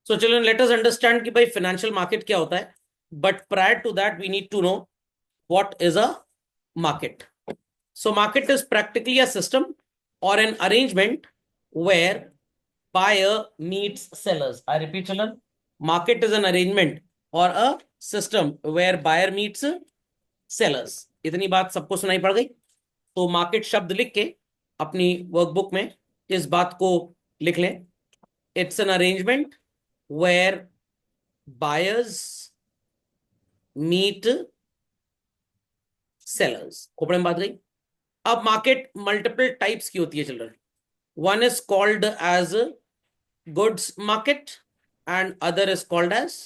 So children, let us understand कि भाई financial market क्या होता है. But prior to that, we need to know what is a market. So market is practically a system or an arrangement where buyer meets sellers. I repeat, children, market is an arrangement or a system where buyer meets sellers. इतनी बात सबको सुनाई पड़ गई. तो market शब्द लिख के अपनी वर्कबुक में इस बात को लिख लें. It's an arrangement where buyers meet sellers. खोपड़े में बात गई. अब मार्केट मल्टीपल टाइप्स की होती है children. One is called as goods market and other is called as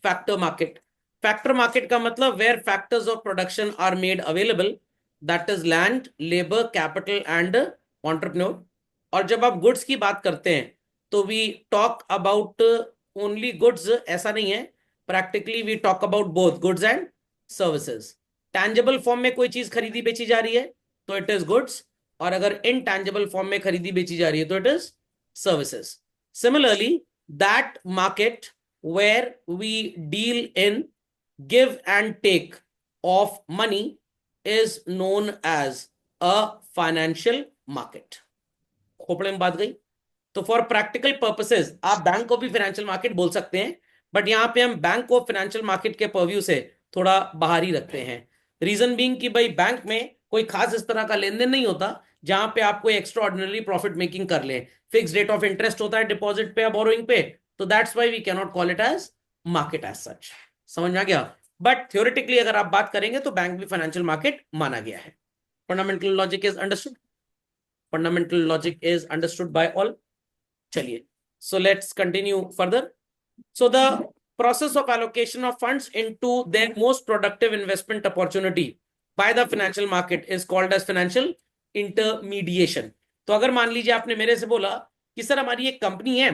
factor market. Factor market का मतलब where factors of production are made available, that is land, labour, capital and entrepreneur. और जब आप goods की बात करते हैं तो we talk about only goods, ऐसा नहीं है. Practically we talk about both goods and services. Tangible form में कोई चीज खरीदी बेची जा रही है तो इट इज गुड्स, और अगर इनटैंजेबल फॉर्म में खरीदी बेची जा रही है तो it is services. Similarly that market where we deal in give and take of money is known as a financial market. खोपड़े में बात गई. तो फॉर प्रैक्टिकल पर्पसेस आप बैंक को भी फाइनेंशियल मार्केट बोल सकते हैं, बट यहां पे हम बैंक को फाइनेंशियल मार्केट के पर्व्यू से थोड़ा बाहर ही रखते हैं. रीजन बीइंग कि भाई बैंक में कोई खास इस तरह का लेन देन नहीं होता जहां पे आप कोई एक्स्ट्रा ऑर्डिनरी प्रॉफिट मेकिंग कर ले. फिक्स रेट ऑफ इंटरेस्ट होता है डिपॉजिट पे या बोरोइंग पे. तो that's why we can not call it as market as such. समझ में आ गया. बट थ्योरेटिकली अगर आप बात करेंगे तो बैंक भी फाइनेंशियल मार्केट माना गया है. Fundamental logic is understood. Fundamental logic is understood by all. चलिए, so let's continue further. So the process of allocation of funds into their most productive investment opportunity by the financial market is called as financial intermediation. तो अगर मान लीजिए आपने मेरे से बोला कि सर हमारी एक कंपनी है,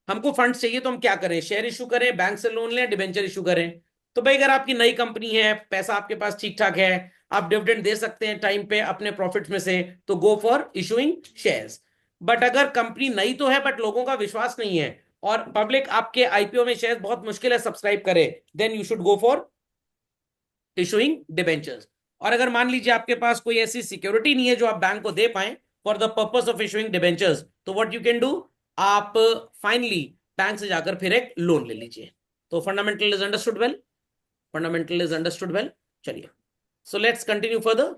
हमको फंड्स चाहिए तो हम क्या करें, शेयर इशू करें, बैंक से लोन लें, डिबेंचर इशू करें. तो भाई अगर आपकी नई कंपनी है, पैसा आपके पास ठीक ठाक है, आप डिविडेंड दे सकते हैं टाइम पे अपने प्रॉफिट्स में से, तो गो फॉर इशूइंग शेयर्स. बट अगर कंपनी नई तो है बट लोगों का विश्वास नहीं है और पब्लिक आपके आईपीओ में शेयर बहुत मुश्किल है सब्सक्राइब करे, then you should go for issuing debentures. और अगर मान लीजिए आपके पास कोई ऐसी सिक्योरिटी नहीं है जो आप बैंक को दे पाए for the purpose of issuing debentures, तो व्हाट यू कैन डू, आप फाइनली बैंक से जाकर फिर एक लोन ले लीजिए. तो fundamental is understood well. Fundamental is understood well. चलिए, सो लेट्स कंटिन्यू फर्दर.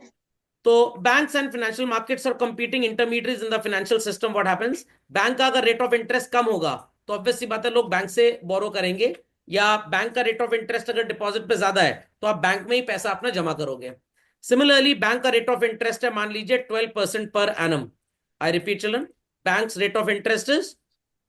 तो बैंक्स एंड फाइनेंशियल मार्केट्स और competing intermediates in the financial system, what happens, bank का अगर रेट ऑफ इंटरेस्ट कम होगा तो ऑब्वियस सी बात है लोग बैंक से बोरो करेंगे, या बैंक का रेट ऑफ इंटरेस्ट अगर डिपॉजिट पे ज्यादा है तो आप बैंक में ही पैसा अपना जमा करोगे. सिमिलरली बैंक का रेट ऑफ इंटरेस्ट है मान लीजिए 12% per annum. I repeat children, banks rate of interest is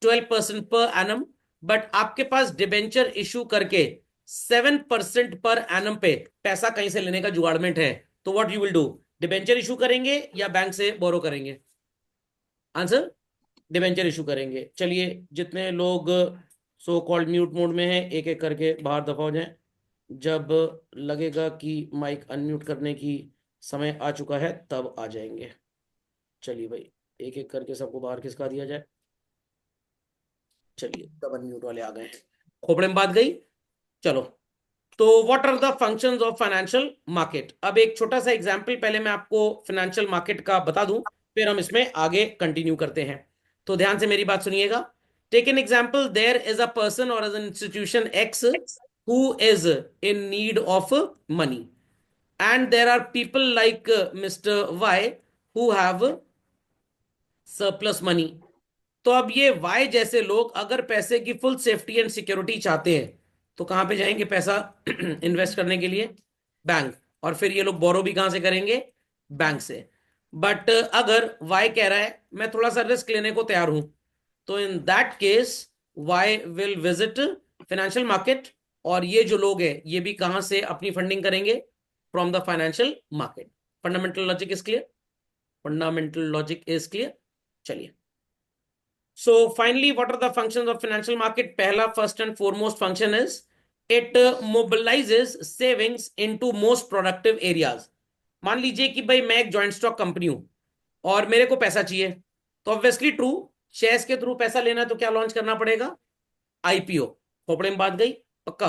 12% per annum, but आपके पास डिबेंचर इशू करके 7% पर एनम पे पैसा कहीं से लेने का जुगाड़मेंट है. तो what you will do, debenture issue करेंगे या बैंक से बोरो करेंगे? आंसर, डिबेंचर इशू करेंगे. चलिए, जितने लोग सो कॉल्ड म्यूट मोड में हैं एक एक करके बाहर दफा हो जाएं. जब लगेगा कि माइक अनम्यूट करने की समय आ चुका है तब आ जाएंगे. चलिए भाई, एक एक करके सबको बाहर खिसका दिया जाए. चलिए, तब अनम्यूट वाले आ गए हैं. खोपड़े में बात गई. चलो, तो what are the functions of financial market. अब एक छोटा सा एग्जांपल पहले मैं आपको फाइनेंशियल मार्केट का बता दूं, फिर हम इसमें आगे कंटिन्यू करते हैं. तो ध्यान से मेरी बात सुनिएगा. Take an example, there is a person or an institution X who is in need of money, and there are people like mister Y who have surplus money. तो अब ये वाई जैसे लोग अगर पैसे की फुल सेफ्टी एंड सिक्योरिटी चाहते हैं तो कहां पे जाएंगे पैसा इन्वेस्ट करने के लिए? बैंक. और फिर ये लोग बोरो भी कहां से करेंगे? बैंक से. बट अगर वाई कह रहा है मैं थोड़ा सा रिस्क लेने को तैयार हूं, तो in that case we will visit financial market, और ये जो लोग हैं ये भी कहां से अपनी फंडिंग करेंगे? From the financial market. Fundamental logic is clear. Fundamental logic is clear. चलिए, so finally what are the functions of financial market? पहला first and foremost function is it mobilizes savings into most productive areas. मान लीजिए कि भाई मैं एक joint stock company हूं और मेरे को पैसा चाहिए, तो ऑब्वियसली ट्रू, शेयर्स के थ्रू पैसा लेना है तो क्या लॉन्च करना पड़ेगा? आईपीओ। खोपड़े में बात गई, पक्का।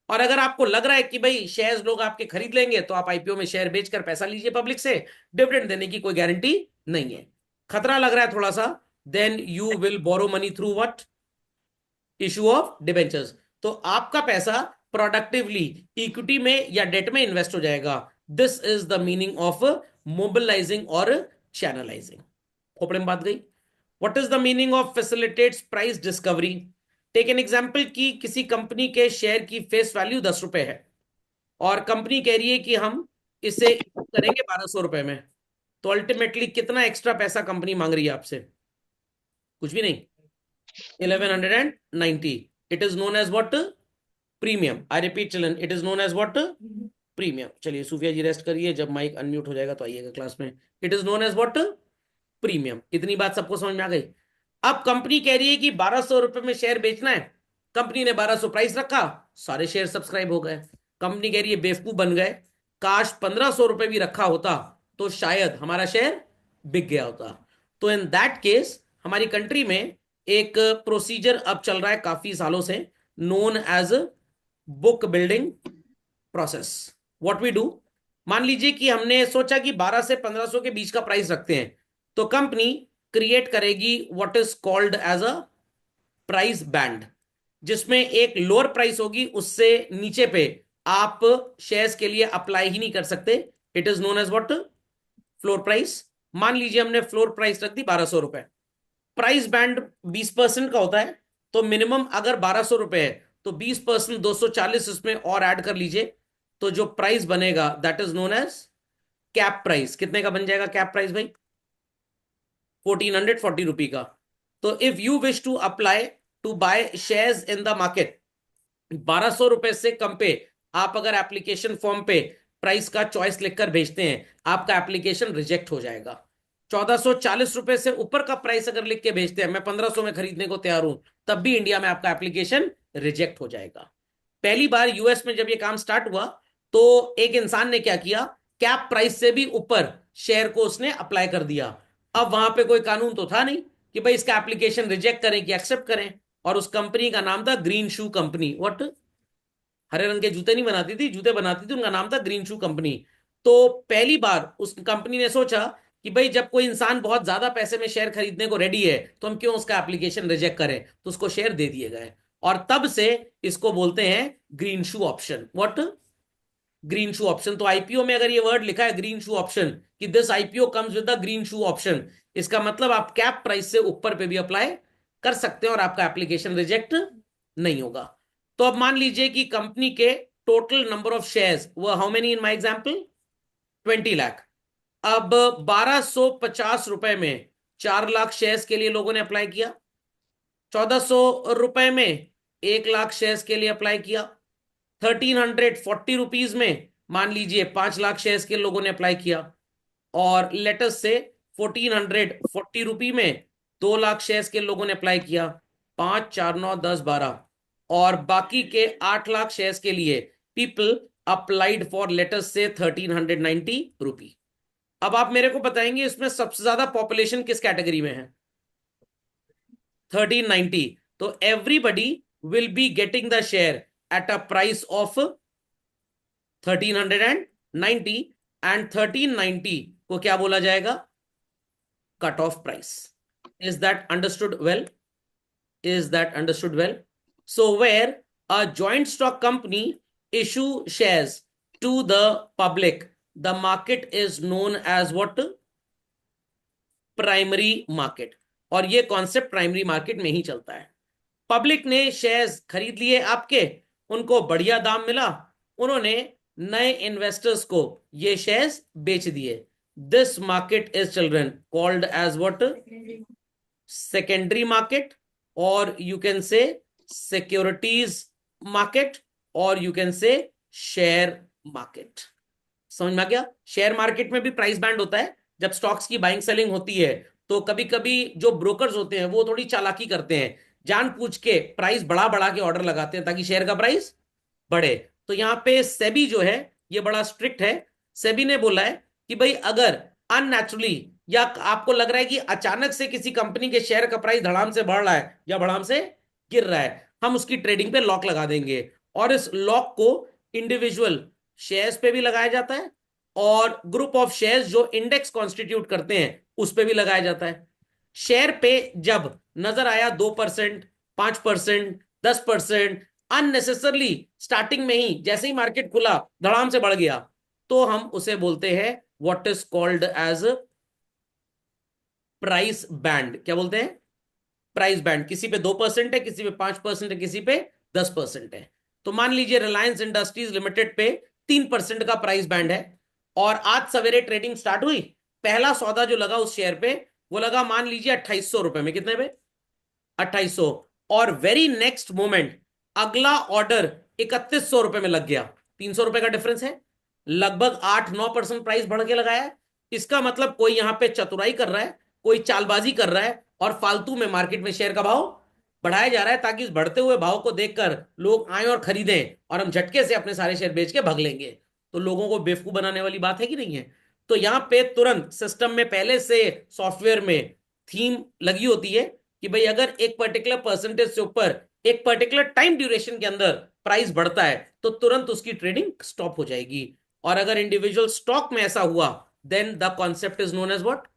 और अगर आपको लग रहा है कि भाई शेयर्स लोग आपके खरीद लेंगे, तो आप आईपीओ में शेयर बेचकर पैसा लीजिए पब्लिक से, डिविडेंड देने की कोई गारंटी नहीं है। खतरा लग रहा है थोड़ा सा, then you will borrow money through what, issue of debentures. तो आपका पैसा प्रोडक्टिवली इक्विटी में या डेट में इन्वेस्ट हो जाएगा। This is the meaning of mobilising और चैनलाइजिंग। खोपड़े में बात गई। What is the meaning of facilitates price discovery? Take an example कि किसी कंपनी के शेयर की फेस वैल्यू 10 रुपए है, और कंपनी कह रही है कि हम इसे करेंगे 1200 रुपए में। तो अल्टीमेटली कितना एक्स्ट्रा पैसा कंपनी मांग रही है आपसे? कुछ भी नहीं, 1190। It is known as what? Premium. I repeat children, it is known as what? Premium. चलिए सूफिया जी रेस्ट करिए, जब माइक अनम्यूट हो जाएगा तो आइएगा क्लास में। It is known as what? Premium. इतनी बात सबको समझ में आ गई? अब कंपनी कह रही है कि 1200 रुपए में शेयर बेचना है, कंपनी ने 1200 प्राइस रखा, सारे शेयर सब्सक्राइब हो गए। कंपनी कह रही है बेवकूफ बन गए, काश 1500 रुपए भी रखा होता तो शायद हमारा शेयर बिक गया होता। तो इन दैट केस हमारी कंट्री में एक प्रोसीजर अब चल रहा है काफी सालों से, known as book building process. What we do, मान लीजिए कि हमने सोचा कि 12 से 1500 के बीच का प्राइस रखते हैं, तो कंपनी क्रिएट करेगी what is called as a price band, जिसमें एक लोअर प्राइस होगी, उससे नीचे पे आप शेयर्स के लिए अप्लाई ही नहीं कर सकते। It is known as what? Floor price. मान लीजिए हमने फ्लोर प्राइस रख दी 1200 रुपए, प्राइस बैंड 20% का होता है, तो मिनिमम अगर 1200 रुपए है तो 20% 240 इसमें और ऐड कर लीजिए, तो जो प्राइस बनेगा that is known as cap price. कितने का बन जाएगा कैप प्राइस भाई? 1440 रुपी का। तो if you wish to apply to buy shares in the market, 1200 रुपए से कम पे आप अगर एप्लीकेशन फॉर्म पे प्राइस का चॉइस लिखकर भेजते हैं, आपका एप्लीकेशन रिजेक्ट हो जाएगा। 1440 रुपए से ऊपर का प्राइस अगर लिख के भेजते हैं, मैं 1500 में खरीदने को तैयार हूं, तब भी इंडिया में आपका एप्लीकेशन रिजेक्ट हो जाएगा। पहली बार यूएस में जब ये काम स्टार्ट हुआ, तो एक इंसान ने क्या किया, कैप प्राइस से भी ऊपर शेयर को उसने अप्लाई कर दिया। अब वहां पे कोई कानून तो था नहीं कि भाई इसका एप्लीकेशन रिजेक्ट करें कि एक्सेप्ट करें, और उस कंपनी का नाम था ग्रीन शू कंपनी। व्हाट? हरे रंग के जूते नहीं बनाती थी, जूते बनाती थी, उनका नाम था ग्रीन शू कंपनी। तो पहली बार उस कंपनी ने सोचा कि भाई जब कोई इंसान बहुत ज्यादा पैसे में शेयर खरीदने को रेडी है, तो हम क्यों उसका एप्लीकेशन रिजेक्ट करें, तो उसको शेयर दे दिए गए। और तब से इसको बोलते हैं green shoe option. What? Green shoe option. तो आईपीओ में अगर ये वर्ड लिखा है ग्रीन शू ऑप्शन, कि this IPO comes with the green shoe option, इसका मतलब आप कैप प्राइस से ऊपर पे भी अप्लाई कर सकते हैं और आपका एप्लीकेशन रिजेक्ट नहीं होगा। तो अब मान लीजिए कि कंपनी के टोटल नंबर ऑफ शेयर्स वो how many in my example? 20 lakh. अब 1250 रुपए में 4 लाख शेयर्स के लिए लोगों ने अप्लाई किया, 1400 रुपए में 1 लाख शेयर्स के लिए अप्लाई किया, 1340 रुपीज में मान लीजिए 5 लाख शेयर्स के लोगों ने अप्लाई किया, और लेटेस्ट से 1440 रुपी में 2 लाख शेयर्स के लोगों ने अप्लाई किया। 5 4 9 10 12, और बाकी के 8 लाख शेयर्स के लिए पीपल अप्लाइड फॉर लेटेस्ट से 1390 रुपी। अब आप मेरे को बताएंगे इसमें सबसे ज्यादा पॉपुलेशन किस कैटेगरी में है? 1390। तो everybody will be getting the share at a price of 1390, and 1390 को क्या बोला जाएगा? Cut off price. Is that understood well? Is that understood well? So where a joint stock company issue shares to the public, the market is known as what? Primary market. और ये concept primary market में ही चलता है। Public ने shares खरीद लिए आपके, उनको बढ़िया दाम मिला, उन्होंने नए इन्वेस्टर्स को ये शेयर्स बेच दिए। This market is children called as what? Secondary market, or you can say securities market, or you can say share market. समझ में आ गया? शेयर मार्केट में भी प्राइस बैंड होता है। जब स्टॉक्स की बाइंग सेलिंग होती है, तो कभी कभी जो ब्रोकर्स होते हैं वो थोड़ी चालाकी करते हैं, जानबूझ के प्राइस बढ़ा बढ़ा के ऑर्डर लगाते हैं ताकि शेयर का प्राइस बढ़े। तो यहां पे सेबी जो है ये बड़ा स्ट्रिक्ट है। सेबी ने बोला है कि भाई अगर अननेचुरली या आपको लग रहा है कि अचानक से किसी कंपनी के शेयर का प्राइस धड़ाम से बढ़ रहा है या बढ़ाम से गिर रहा है, हम उसकी ट्रेडिंग पे लॉक लगा देंगे, और इस लॉक को इंडिविजुअल शेयर्स पे भी लगाया जाता है और ग्रुप ऑफ शेयर्स जो इंडेक्स कॉन्स्टिट्यूट करते हैं उस पे भी लगाया जाता है। शेयर पे जब नजर आया 2%, 5%, 10%, अननेसेसरली स्टार्टिंग में ही जैसे ही मार्केट खुला धड़ाम से बढ़ गया, तो हम उसे बोलते हैं what is called as price band. क्या बोलते हैं? Price band. किसी पे 2% है, किसी पे 5% है, किसी पे 10% है। तो मान लीजिए रिलायंस इंडस्ट्रीज लिमिटेड पे 3% का प्राइस बैंड है, और आज सवेरे ट्रेडिंग स्टार्ट हुई, पहला सौदा जो लगा उस शेयर पे वो लगा मान लीजिए 2800 रुपए में। कितने पे? 2800। और वेरी नेक्स्ट मोमेंट अगला ऑर्डर 3100 रुपए में लग गया। 300 रुपए का डिफरेंस है, लगभग 8-9% प्राइस बढ़ के लगाया है। इसका मतलब कोई यहां पे चतुराई कर रहा है, कोई चालबाजी कर रहा है, और फालतू में मार्केट में शेयर का भाव बढ़ाया जा रहा है ताकि इस बढ़ते हुए भाव को देखकर लोग आए और खरीदें, और हम झटके से अपने सारे शेयर बेच के भाग लेंगे। तो लोगों को बेवकूफ बनाने वाली बात है कि नहीं है? तो यहां पे तुरंत सिस्टम में पहले से सॉफ्टवेयर में थीम लगी होती है कि भाई अगर एक पर्टिकुलर परसेंटेज से ऊपर एक पर्टिकुलर टाइम ड्यूरेशन के अंदर प्राइस बढ़ता है तो तुरंत उसकी ट्रेडिंग स्टॉप हो जाएगी। और अगर इंडिविजुअल स्टॉक में ऐसा हुआ, then the concept is known as what?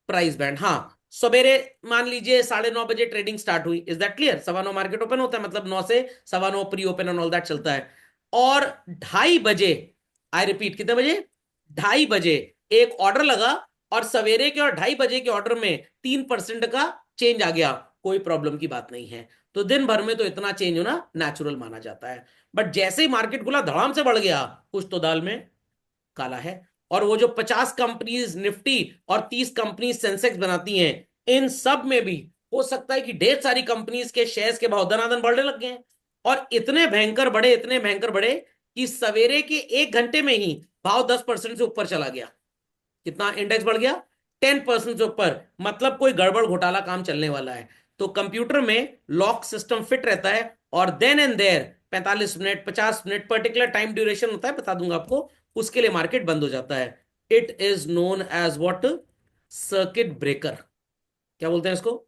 Price band. हाँ, सवेरे मान लीजिए 9:30 बजे ट्रेडिंग स्टार्ट हुई, is that clear? 9:15 market open होता है, मतलब 9 से 9:15 pre open and all that चलता है। और 2:30 बजे, आई रिपीट, कितने बजे? 2:30 बजे एक ऑर्डर लगा, और सवेरे के और 2:30 बजे के ऑर्डर में 3% का चेंज आ गया, कोई प्रॉब्लम की बात नहीं है। तो दिन भर में तो इतना चेंज होना नेचुरल माना जाता है। बट जैसे ही मार्केट खुला धड़ाम से बढ़ गया, कुछ तो दाल में काला है। और वो जो 50 कंपनीज निफ्टी और 30 कंपनीज सेंसेक्स बनाती हैं, इन सब में भी हो सकता है कि ढेर सारी कंपनीज के शेयर्स के भाव दनादन बढ़ने लग गए हैं, और इतने भयंकर बढ़े, इतने भयंकर बढ़े कि सवेरे के 1 घंटे में ही भाव 10% से ऊपर चला गया। कितना इंडेक्स बढ़ गया? 10% से ऊपर। मतलब कोई गड़बड़ घोटाला काम चलने वाला है। तो कंप्यूटर में लॉक सिस्टम फिट रहता है, और then and there 45 minute, 50 minute, particular time duration होता है, बता दूंगा आपको, उसके लिए मार्केट बंद हो जाता है। It is known as what? Circuit breaker. क्या बोलते हैं इसको?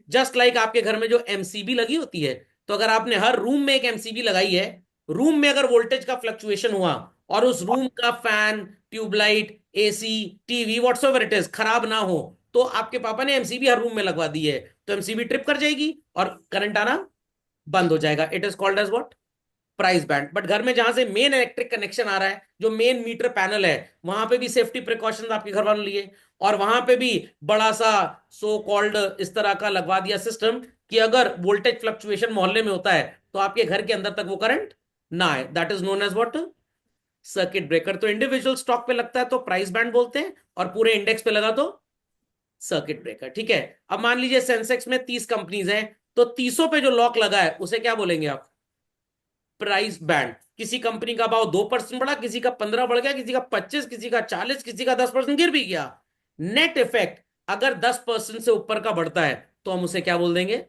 जस्ट लाइक आपके घर में जो एमसीबी लगी होती है, तो अगर आपने हर रूम में एक एमसीबी लगाई है, रूम में अगर वोल्टेज का फ्लक्चुएशन हुआ और उस रूम का fan, tubelight, AC, TV, whatsoever it is खराब ना हो, तो आपके पापा ने एमसीबी हर रूम में लगवा दी है, तो एमसीबी ट्रिप कर जाएगी और करंट आना बंद हो जाएगा। It is called as what? Price band. But घर में जहां से मेन इलेक्ट्रिक कनेक्शन आ रहा है, जो मेन मीटर पैनल है, वहां पे भी सेफ्टी प्रिकॉशंस आपके घर वालों ने लिए, और वहां पे भी बड़ा सा सो कॉल्ड इस तरह का लगवा दिया सिस्टम कि अगर वोल्टेज फ्लक्चुएशन मोहल्ले में होता है तो आपके घर के अंदर तक वो करंट ना आए। That is known as what? Circuit breaker. तो इंडिविजुअल स्टॉक पे लगता है तो प्राइस बैंड बोलते हैं, और पूरे इंडेक्स पे लगा तो सर्किट ब्रेकर। ठीक है। अब मान लीजिए सेंसेक्स में 30 कंपनीज हैं, तो 30 पे जो लॉक लगा है उसे क्या बोलेंगे आप? Price band. किसी कंपनी का भाव 2% बढ़ा, किसी का 15 बढ़ गया, किसी का 25, किसी का 40, किसी का 10% गिर भी गया। नेट इफेक्ट अगर 10% से ऊपर का बढ़ता है तो हम उसे क्या बोल देंगे?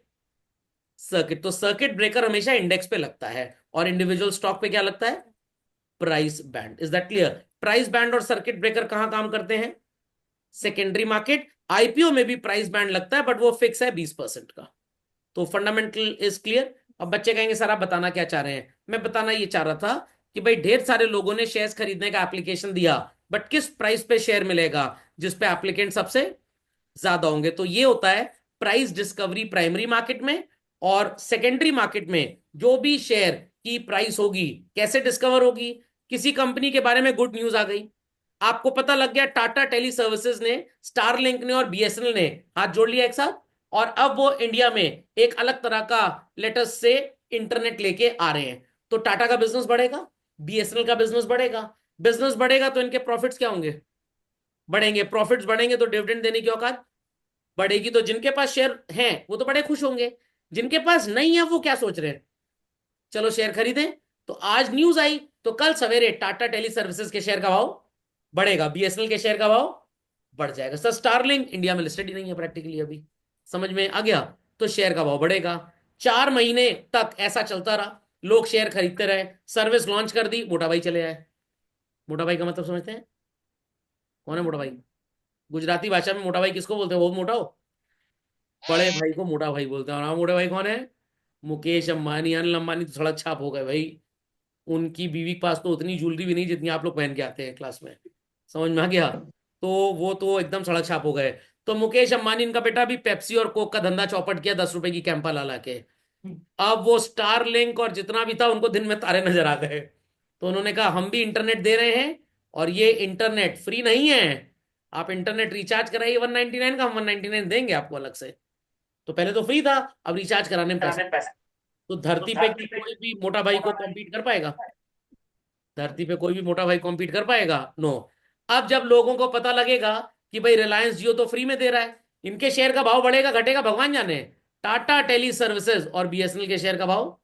सर्किट। तो सर्किट ब्रेकर हमेशा इंडेक्स पे लगता है, और इंडिविजुअल स्टॉक पे क्या लगता है? Price band. Is that clear? Price band और सर्किट ब्रेकर कहां काम करते हैं? Secondary market. आईपीओ में भी प्राइस बैंड लगता है, बट वो फिक्स है 20% का। तो फंडामेंटल इज क्लियर। अब बच्चे कहेंगे सर आप बताना क्या चाह रहे हैं? मैं बताना ये चाह रहा था कि भाई ढेर सारे लोगों ने शेयर्स खरीदने का एप्लीकेशन दिया, बट किस प्राइस पे शेयर मिलेगा जिस पे एप्लीकेंट सबसे ज्यादा होंगे? तो ये होता है प्राइस डिस्कवरी प्राइमरी मार्केट में। और सेकेंडरी मार्केट में जो भी शेयर की प्राइस होगी कैसे डिस्कवर होगी? किसी कंपनी के बारे में गुड न्यूज आ गई, आपको पता लग गया टाटा टेली सर्विसेज ने, स्टारलिंक ने और बीएसएनएल ने हाथ जोड़ लिया एक साथ, और अब वो इंडिया में एक अलग तरह का लेटेस्ट से इंटरनेट लेके आ रहे हैं। तो टाटा का बिजनेस बढ़ेगा, बीएसएनएल का बिजनेस बढ़ेगा। बिजनेस बढ़ेगा तो इनके प्रॉफिट्स क्या होंगे? बढ़ेंगे। प्रॉफिट्स बढ़ेंगे तो डिविडेंड देने की औकात बढ़ेगी। तो जिनके पास शेयर हैं वो तो बड़े खुश होंगे, जिनके पास नहीं है वो क्या सोच रहे हैं? चलो शेयर खरीदें। तो आज न्यूज आई तो कल सवेरे टाटा टेली सर्विसेज के शेयर का भाव बढ़ेगा, बीएसएनएल के शेयर का भाव बढ़ जाएगा। सर स्टारलिंक इंडिया में लिस्टेड ही नहीं है प्रैक्टिकली अभी, समझ में आ गया? तो शेयर का भाव बढ़ेगा। 4 महीने तक ऐसा चलता रहा, लोग शेयर खरीदते रहे, सर्विस लॉन्च कर दी, मोटा भाई चले आए। मोटा भाई का मतलब समझते हैं? कौन है मोटा भाई? गुजराती भाषा में मोटा भाई किसको बोलते हैं? वो मोटा हो, बड़े भाई को मोटा भाई बोलते हैं। और हाँ, मोटे भाई कौन है? मुकेश अंबानी, अनिल अंबानी तो सड़क छाप हो गए भाई। उनकी बीवी के पास तो उतनी ज्वेलरी भी नहीं जितनी आप लोग पहन के आते हैं क्लास में। समझ में आ गया? तो वो तो एकदम सड़क छाप हो गए। तो मुकेश अंबानी इनका बेटा भी पेप्सी और कोक का धंधा चौपट किया 10 रुपए की कैंपा ला ला के। अब वो स्टार लिंक और जितना भी था उनको दिन में तारे नजर आ गए। तो उन्होंने कहा हम भी इंटरनेट दे रहे हैं, और ये इंटरनेट फ्री नहीं है। आप इंटरनेट रिचार्ज कराइए 199 का, हम 199 देंगे आपको अलग से। तो पहले तो फ्री था, अब रिचार्ज कराने में पैसा। तो धरती पे की कोई भी मोटा भाई को कॉम्पीट कर पाएगा? धरती पे कोई भी मोटा भाई कॉम्पीट कर पाएगा? नो। अब जब लोगों को पता लगेगा कि भाई रिलायंस जियो तो फ्री में दे रहा है, इनके शेयर का भाव बढ़ेगा घटेगा भगवान जाने। टाटा टेली सर्विसेज और बीएसएनएल के शेयर का भाव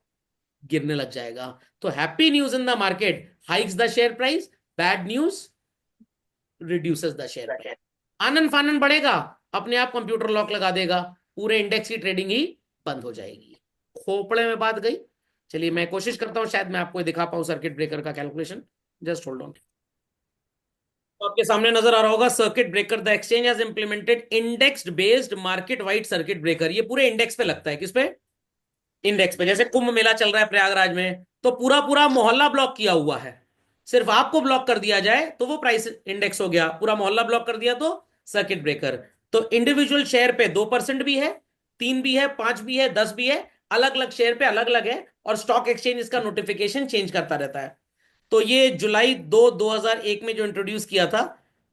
गिरने लग जाएगा। तो happy news in the market hikes the share price, bad news reduces the share price. आनन फानन बढ़ेगा, अपने आप कंप्यूटर लॉक लगा देगा, पूरे इंडेक्स की ट्रेडिंग ही बंद हो जाएगी। खोपड़े में बात गई। चलिए मैं कोशिश करता हूं, शायद मैं आपको दिखा पाऊं सर्किट ब्रेकर का कैलकुलेशन। Just hold on. तो आपके सामने नजर आ रहा होगा circuit breaker. The exchange has implemented index based market wide circuit breaker. ये पूरे इंडेक्स पे लगता है। किस पे? इंडेक्स पे। जैसे कुंभ मेला चल रहा है प्रयागराज में, तो पूरा पूरा मोहल्ला ब्लॉक किया हुआ है, सिर्फ आपको ब्लॉक कर दिया जाए तो वो प्राइस इंडेक्स हो गया। पूरा मोहल्ला ब्लॉक कर दिया तो सर्किट ब्रेकर। तो इंडिविजुअल शेयर पे 2% भी है, 3 भी है, 5 भी है, 10 भी है, अलग अलग शेयर पे अलग अलग है। और स्टॉक एक्सचेंज इसका नोटिफिकेशन चेंज करता रहता है। तो ये जुलाई 2001 में जो इंट्रोड्यूस किया था,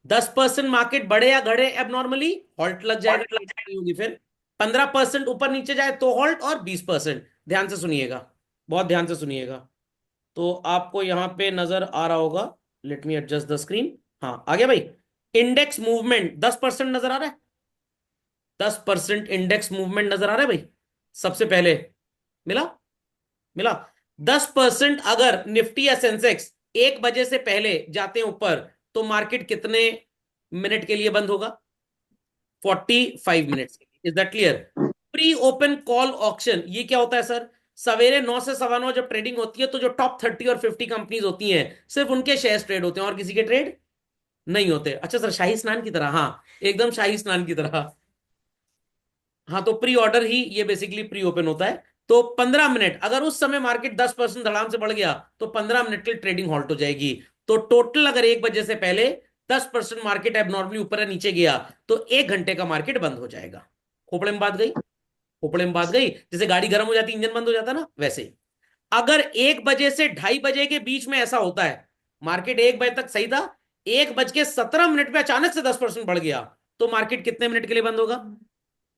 10% मार्केट बढ़े या घटे एबनॉर्मली, हॉल्ट लग जाएगा, नहीं होगी फिर। 15% ऊपर नीचे जाए तो हॉल्ट, और 20%, ध्यान से सुनिएगा, बहुत ध्यान से सुनिएगा। तो आपको यहां पे नजर आ रहा होगा, let me adjust the screen. हाँ आ गया भाई। इंडेक्स मूवमेंट 10% नजर आ रहा है। 10% इंडेक्स मूवमेंट नजर आ रहा है भाई। सबसे पहले मिला, मिला। 10% अगर निफ्टी या सेंसेक्स 1 बजे से पहले जाते हैं ऊपर, तो मार्केट कितने मिनट के लिए बंद होगा? 45 minutes. Is that clear? Pre open call auction ये क्या होता है सर? सवेरे 9 से 9:15 जब ट्रेडिंग होती है, तो जो टॉप 30 और 50 कंपनीज होती हैं, सिर्फ उनके शेयर ट्रेड होते हैं और किसी के ट्रेड नहीं होते। अच्छा सर, शाही स्नान की तरह? हाँ, एकदम शाही स्नान की तरह। हाँ, तो प्री ऑर्डर ही ये बेसिकली प्री ओपन होता है। तो 15 मिनट, अगर उस समय मार्केट 10% धड़ाम से बढ़ गया, तो 15 मिनट की ट्रेडिंग हॉल्ट हो जाएगी। तो टोटल अगर 1 बजे से पहले 10% मार्केट एबनॉर्मली ऊपर या नीचे गया, तो 1 घंटे का मार्केट बंद हो जाएगा। खोपड़े में बात गई? खोपड़े में बात गई। जैसे गाड़ी गर्म हो जाती, इंजन बंद हो जाता ना, वैसे ही। अगर 1 बजे से 2:30 बजे के बीच में ऐसा होता है, मार्केट 1 बजे तक सही था, 1 बज के 17 मिनट पे अचानक से 10% बढ़ गया, तो मार्केट कितने मिनट के लिए बंद होगा?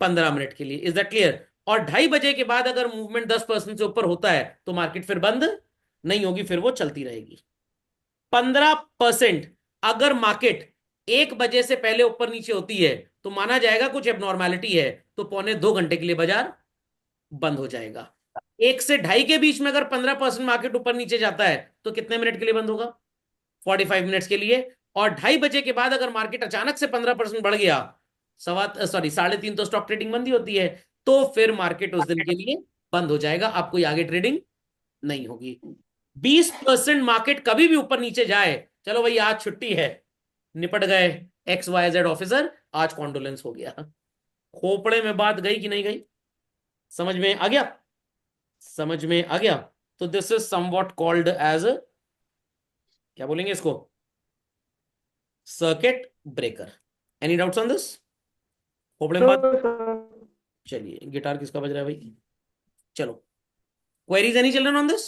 15 मिनट के लिए। Is that clear? और 2:30 बजे के बाद अगर मूवमेंट 10% से ऊपर होता है, तो मार्केट फिर बंद नहीं होगी, फिर वो चलती रहेगी। 15% अगर मार्केट 1 बजे से पहले ऊपर नीचे होती है, तो माना जाएगा कुछ एबनॉर्मेलिटी है, तो 1.25 घंटे के लिए बाजार बंद हो जाएगा। 1 से 2:30 के बीच में अगर 15% मार्केट ऊपर नीचे जाता है, तो कितने मिनट के लिए बंद होगा? 45 मिनट्स के लिए। और 2:30 बजे के बाद अगर मार्केट अचानक से 15% बढ़ गया, 3:15 तो स्टॉक ट्रेडिंग बंद ही होती है, तो फिर मार्केट उस दिन के लिए बंद हो जाएगा, आप कोई आगे ट्रेडिंग नहीं होगी। 20% मार्केट कभी भी ऊपर नीचे जाए, चलो भाई आज छुट्टी है, निपट गए, XYZ ऑफिसर आज कॉन्डोलेंस हो गया। खोपड़े में बात गई कि नहीं गई? समझ में आ गया? समझ में आ गया? तो this is somewhat called as, क्या बोलेंगे इसको, circuit breaker. Any doubts on this? खोपड़े में बात। चलिए, गिटार किसका बज रहा है भाई? चलो, queries any children on this?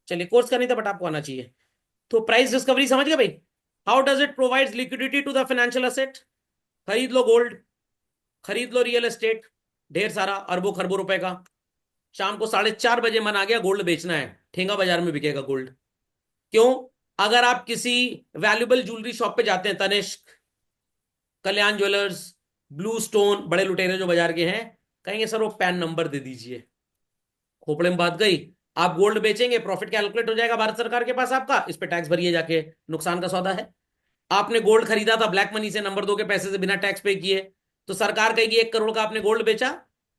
चलिए, कोर्स का नहीं था बट आपको आना चाहिए। तो प्राइस डिस्कवरी समझ गए भाई? How does it provides liquidity to the financial asset? खरीद लो गोल्ड, खरीद लो रियल एस्टेट, ढेर सारा अरबों खरबों रुपए का। शाम को 4:30 बजे मन आ गया गोल्ड बेचना है, ठेंगा बाजार में बिकेगा गोल्ड। क्यों? अगर आप किसी वैल्यूबल ज्वेलरी शॉप पे जाते हैं, तनिष्क, कल्याण ज्वेलर्स, ब्लू स्टोन, बड़े लुटेरे जो बाजार के हैं, कहेंगे सर वो पैन नंबर दे दीजिए। खोपड़े में बात गई। आप गोल्ड बेचेंगे, प्रॉफिट कैलकुलेट हो जाएगा भारत सरकार के पास, आपका इस पे टैक्स भरिए जाके, नुकसान का सौदा है। आपने गोल्ड खरीदा था ब्लैक मनी से, नंबर 2 के पैसे से, बिना टैक्स पे किए, तो सरकार कहेगी 1 करोड़ का आपने गोल्ड बेचा,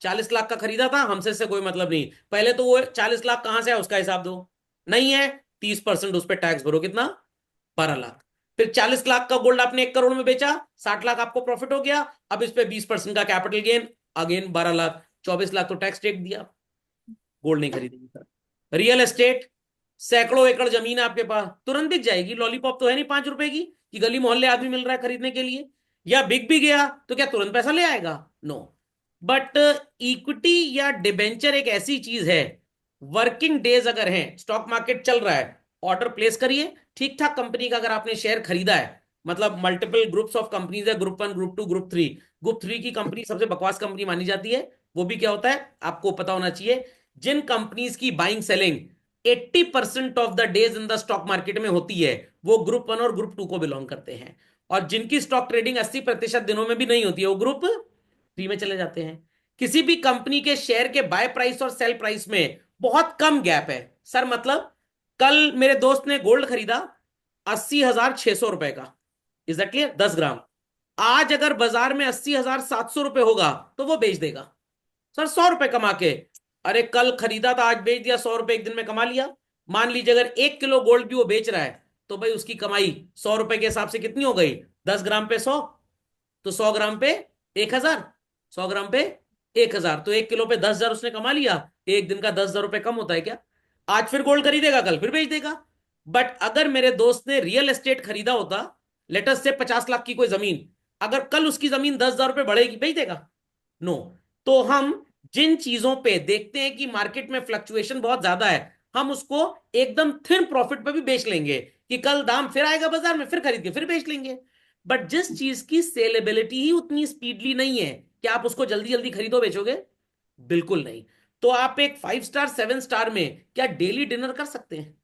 40 लाख का खरीदा था, हमसे इससे कोई मतलब नहीं। पहले तो वो 40 लाख कहां से है उसका हिसाब दो, नहीं है 30% उस पर टैक्स भरो, कितना? 12 लाख। फिर 40 लाख का गोल्ड आपने 1 करोड़ में बेचा, 60 लाख आपको प्रॉफिट हो गया, अब इस पे 20% का capital gain, again 12 lakh, 24 lakh तो टैक्स टेक दिया। गोल्ड नहीं खरीदेंगे सर। रियल एस्टेट, सैकड़ों एकड़ जमीन है आपके पास, तुरंत बिक जाएगी। लॉलीपॉप तो है नहीं 5 रुपए की कि गली मोहल्ले आदमी मिल रहा है खरीदने के लिए। या बिक भी गया तो क्या तुरंत पैसा ले आएगा? नो। बट इक्विटी या डिबेंचर एक ऐसी चीज है, वर्किंग डेज अगर हैं, स्टॉक मार्केट चल रहा है, ऑर्डर प्लेस करिए। ठीक ठाक कंपनी का अगर आपने शेयर खरीदा है, मतलब मल्टीपल ग्रुप्स ऑफ कंपनीज है, ग्रुप 1, ग्रुप 2, ग्रुप 3, ग्रुप 3 की कंपनी सबसे बकवास कंपनी मानी जाती है। वो भी क्या होता है आपको पता होना चाहिए, जिन कंपनीज की buying selling 80% of the days in the stock market में होती है, वो ग्रुप 1 और ग्रुप 2 को बिलोंग करते हैं। और जिनकी स्टॉक ट्रेडिंग 80% दिनों में भी नहीं होती है, वो ग्रुप 3 में चले जाते हैं। किसी भी कंपनी के शेयर के बाय प्राइस और सेल प्राइस में बहुत कम गैप है सर। मतलब कल मेरे दोस्त ने गोल्ड खरीदा 80,600 रुपए का, इज दैट क्लियर, 10 ग्राम। आज अगर बाजार में 80,700 रुपए होगा तो वो बेच देगा सर, 100 रुपए कमा के। अरे कल खरीदा था, आज बेच दिया, 100 रुपए एक दिन में कमा लिया। मान लीजिए अगर 1 किलो गोल्ड भी वो बेच रहा है, तो भाई उसकी कमाई 100 रुपए के हिसाब से कितनी हो गई? 10 ग्राम पे 100, तो 100 ग्राम पे 1,000, 100 ग्राम पे 1,000, तो 1 किलो पे 10,000 उसने कमा लिया। एक दिन का 10,000 रुपए कम होता है क्या? आज फिर गोल्ड खरीदेगा, कल फिर बेच देगा। बट अगर मेरे दोस्त ने रियल एस्टेट खरीदा होता, लेटस से 50 लाख की कोई जमीन, अगर कल उसकी जमीन 10,000 रुपए बढ़ेगी, बेच देगा? नो। तो हम जिन चीजों पे देखते हैं कि मार्केट में फ्लक्चुएशन बहुत ज्यादा है, हम उसको एकदम थिन प्रॉफिट पे भी बेच लेंगे कि कल दाम फिर आएगा बाजार में, फिर खरीद के फिर बेच लेंगे। बट जिस चीज की सेलेबिलिटी ही उतनी स्पीडली नहीं है कि आप उसको जल्दी जल्दी खरीदो बेचोगे, बिल्कुल नहीं। तो आप एक 5 स्टार 7 स्टार में क्या डेली डिनर कर सकते हैं?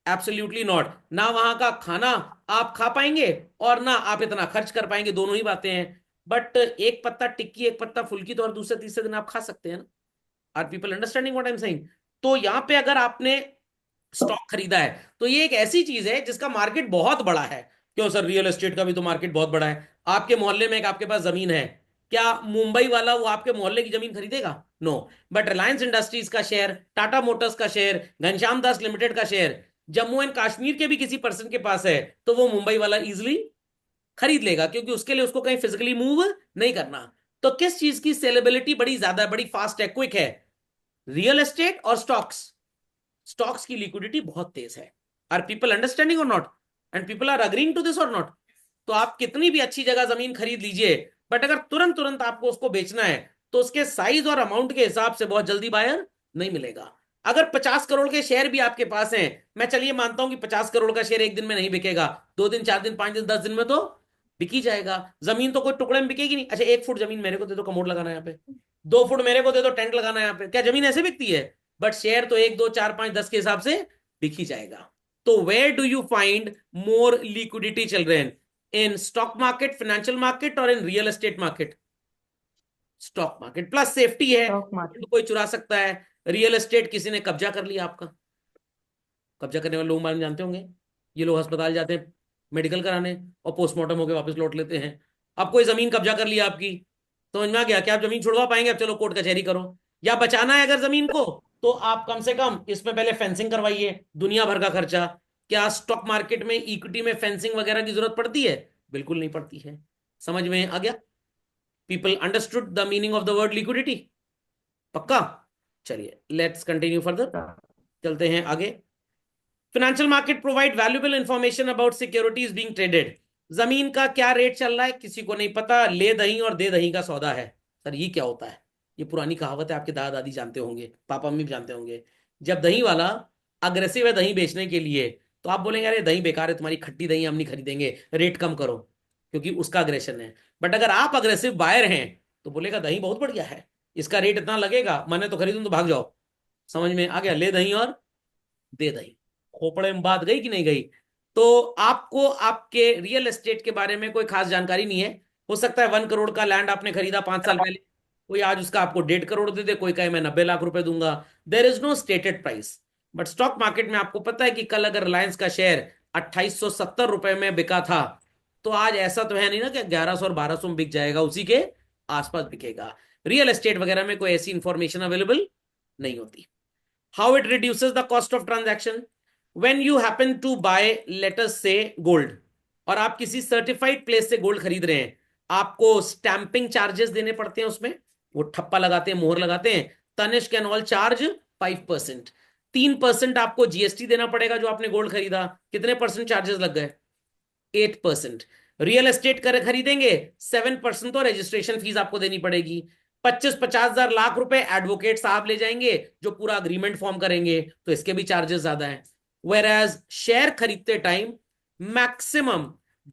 Absolutely not. ना वहां का खाना आप खा पाएंगे और ना आप इतना खर्च कर पाएंगे, दोनों ही बातें हैं। बट एक पत्ता टिक्की, एक पत्ता फुल्की तो और दूसरे तीसरे दिन आप खा सकते हैं ना। Are people understanding what I am saying? तो यहां पे अगर आपने स्टॉक खरीदा है, तो ये एक ऐसी चीज है जिसका मार्केट बहुत बड़ा है। क्यों सर, रियल एस्टेट का भी तो मार्केट बहुत बड़ा है। आपके मोहल्ले में एक आपके पास जमीन है, क्या मुंबई वाला वो आपके मोहल्ले की जमीन खरीदेगा? नो। बट रिलायंस इंडस्ट्रीज का शेयर, टाटा मोटर्स का शेयर, घनश्याम दास लिमिटेड का शेयर जम्मू एंड कश्मीर के भी किसी पर्सन के पास है, तो वो मुंबई वाला इजिली खरीद लेगा, क्योंकि उसके लिए उसको कहीं फिजिकली मूव नहीं करना। तो किस चीज की सेलेबिलिटी बड़ी ज्यादा है, बड़ी फास्ट है, क्विक है? रियल एस्टेट और स्टॉक्स। स्टॉक्स की लिक्विडिटी बहुत तेज है। Are people understanding or not? And people are agreeing to this or not? तो आप कितनी भी अच्छी जगह जमीन खरीद लीजिए, बट अगर तुरंत तुरंत आपको उसको बेचना है, तो उसके साइज और अमाउंट के हिसाब से बहुत जल्दी बायर नहीं मिलेगा। अगर 50 करोड़ के शेयर भी आपके पास हैं, मैं चलिए मानता हूं कि 50 करोड़ का शेयर एक दिन में नहीं बिकेगा, 2 दिन, 4 दिन, 5 दिन, 10 दिन में तो बिक ही जाएगा। जमीन तो कोई टुकड़े में बिकेगी नहीं। अच्छा, 1 फुट जमीन मेरे को दे दो, कमोड लगाना है यहाँ पे। 2 फुट मेरे को दे दो, टेंट लगाना है यहाँ पे। क्या जमीन ऐसे बिकती है? बट शेयर तो 1, 2, 4, 5, 10 के हिसाब से बिक ही जाएगा। तो where do you find more liquidity children? In stock market, financial market, or in real estate market? Stock market plus safety है, स्टॉक तो मार्केट। कोई चुरा सकता है। रियल एस्टेट किसी ने कब्जा कर लिया आपका, कब्जा करने वाले लोग मालूम जानते होंगे, ये लोग अस्पताल जाते हैं मेडिकल कराने और पोस्टमार्टम होकर वापस लौट लेते हैं। अब कोई जमीन कब्जा कर लिया आपकी, समझ में आ गया? क्या आप जमीन छुड़वा पाएंगे? अब चलो कोर्ट कचहरी करो। या बचाना है अगर जमीन को, तो आप कम से कम इसमें पहले फेंसिंग करवाइए, दुनिया भर का खर्चा। क्या स्टॉक मार्केट में इक्विटी में फेंसिंग वगैरह की जरूरत पड़ती है? बिल्कुल नहीं पड़ती है। समझ में आ गया? People understood the meaning of the word liquidity? पक्का? चलिए लेट्स कंटिन्यू फर्दर, चलते हैं आगे। Financial market provide valuable information about securities being traded. जमीन का क्या रेट चल रहा है किसी को नहीं पता, ले दही और दे दही का सौदा है। सर ये क्या होता है? ये पुरानी कहावत है, आपके दादा दादी जानते होंगे, पापा मम्मी भी जानते होंगे। जब दही वाला अग्रेसिव है दही बेचने के लिए, तो आप बोलेंगे अरे दही बेकार है तुम्हारी, खट्टी दही हम नहीं खरीदेंगे, रेट कम करो, क्योंकि उसका अग्रेशन है। बट अगर आप अग्रेसिव बायर हैं, तो बोलेगा दही बहुत बढ़िया है, इसका रेट इतना लगेगा, मैंने तो खरीदूं तो भाग जाओ। समझ में आ गया? ले दही और दे दही, खोपड़े में बात गई कि नहीं गई? तो आपको आपके रियल एस्टेट के बारे में कोई खास जानकारी नहीं है। हो सकता है 1 करोड़ का लैंड आपने खरीदा 5 साल पहले, कोई आज उसका आपको 1.5 करोड़ दे दे, कोई कहे मैं 90 लाख रुपए दूंगा। There is no stated price. But stock market में आपको पता है कि कल अगर रिलायंस का शेयर 2870 रुपए में बिका था, तो आज ऐसा तो है नहीं ना कि 1100 और 1200 में बिक जाएगा, उसी के आसपास बिकेगा। रियल एस्टेट वगैरह में कोई ऐसी इंफॉर्मेशन अवेलेबल नहीं होती। How it reduces the cost of transaction? When you happen to buy, let us say, gold, और आप किसी सर्टिफाइड प्लेस से गोल्ड खरीद रहे हैं, आपको स्टैंपिंग चार्जेस देने पड़ते हैं उसमें, वो ठप्पा लगाते हैं, मोहर लगाते हैं, तनिष्क एंड ऑल चार्ज 5%। 3% आपको जीएसटी देना पड़ेगा जो आपने गोल्ड खरीदा। कितने परसेंट चार्जेस लग गए? 8%। रियल एस्टेट कर खरीदेंगे 7% तो रजिस्ट्रेशन फीस आपको देनी पड़ेगी। 25-50 हजार लाख रुपए एडवोकेट साहब ले जाएंगे जो पूरा अग्रीमेंट फॉर्म करेंगे, तो इसके भी चार्जेस ज्यादा हैं। वेर एज शेयर खरीदते टाइम मैक्सिमम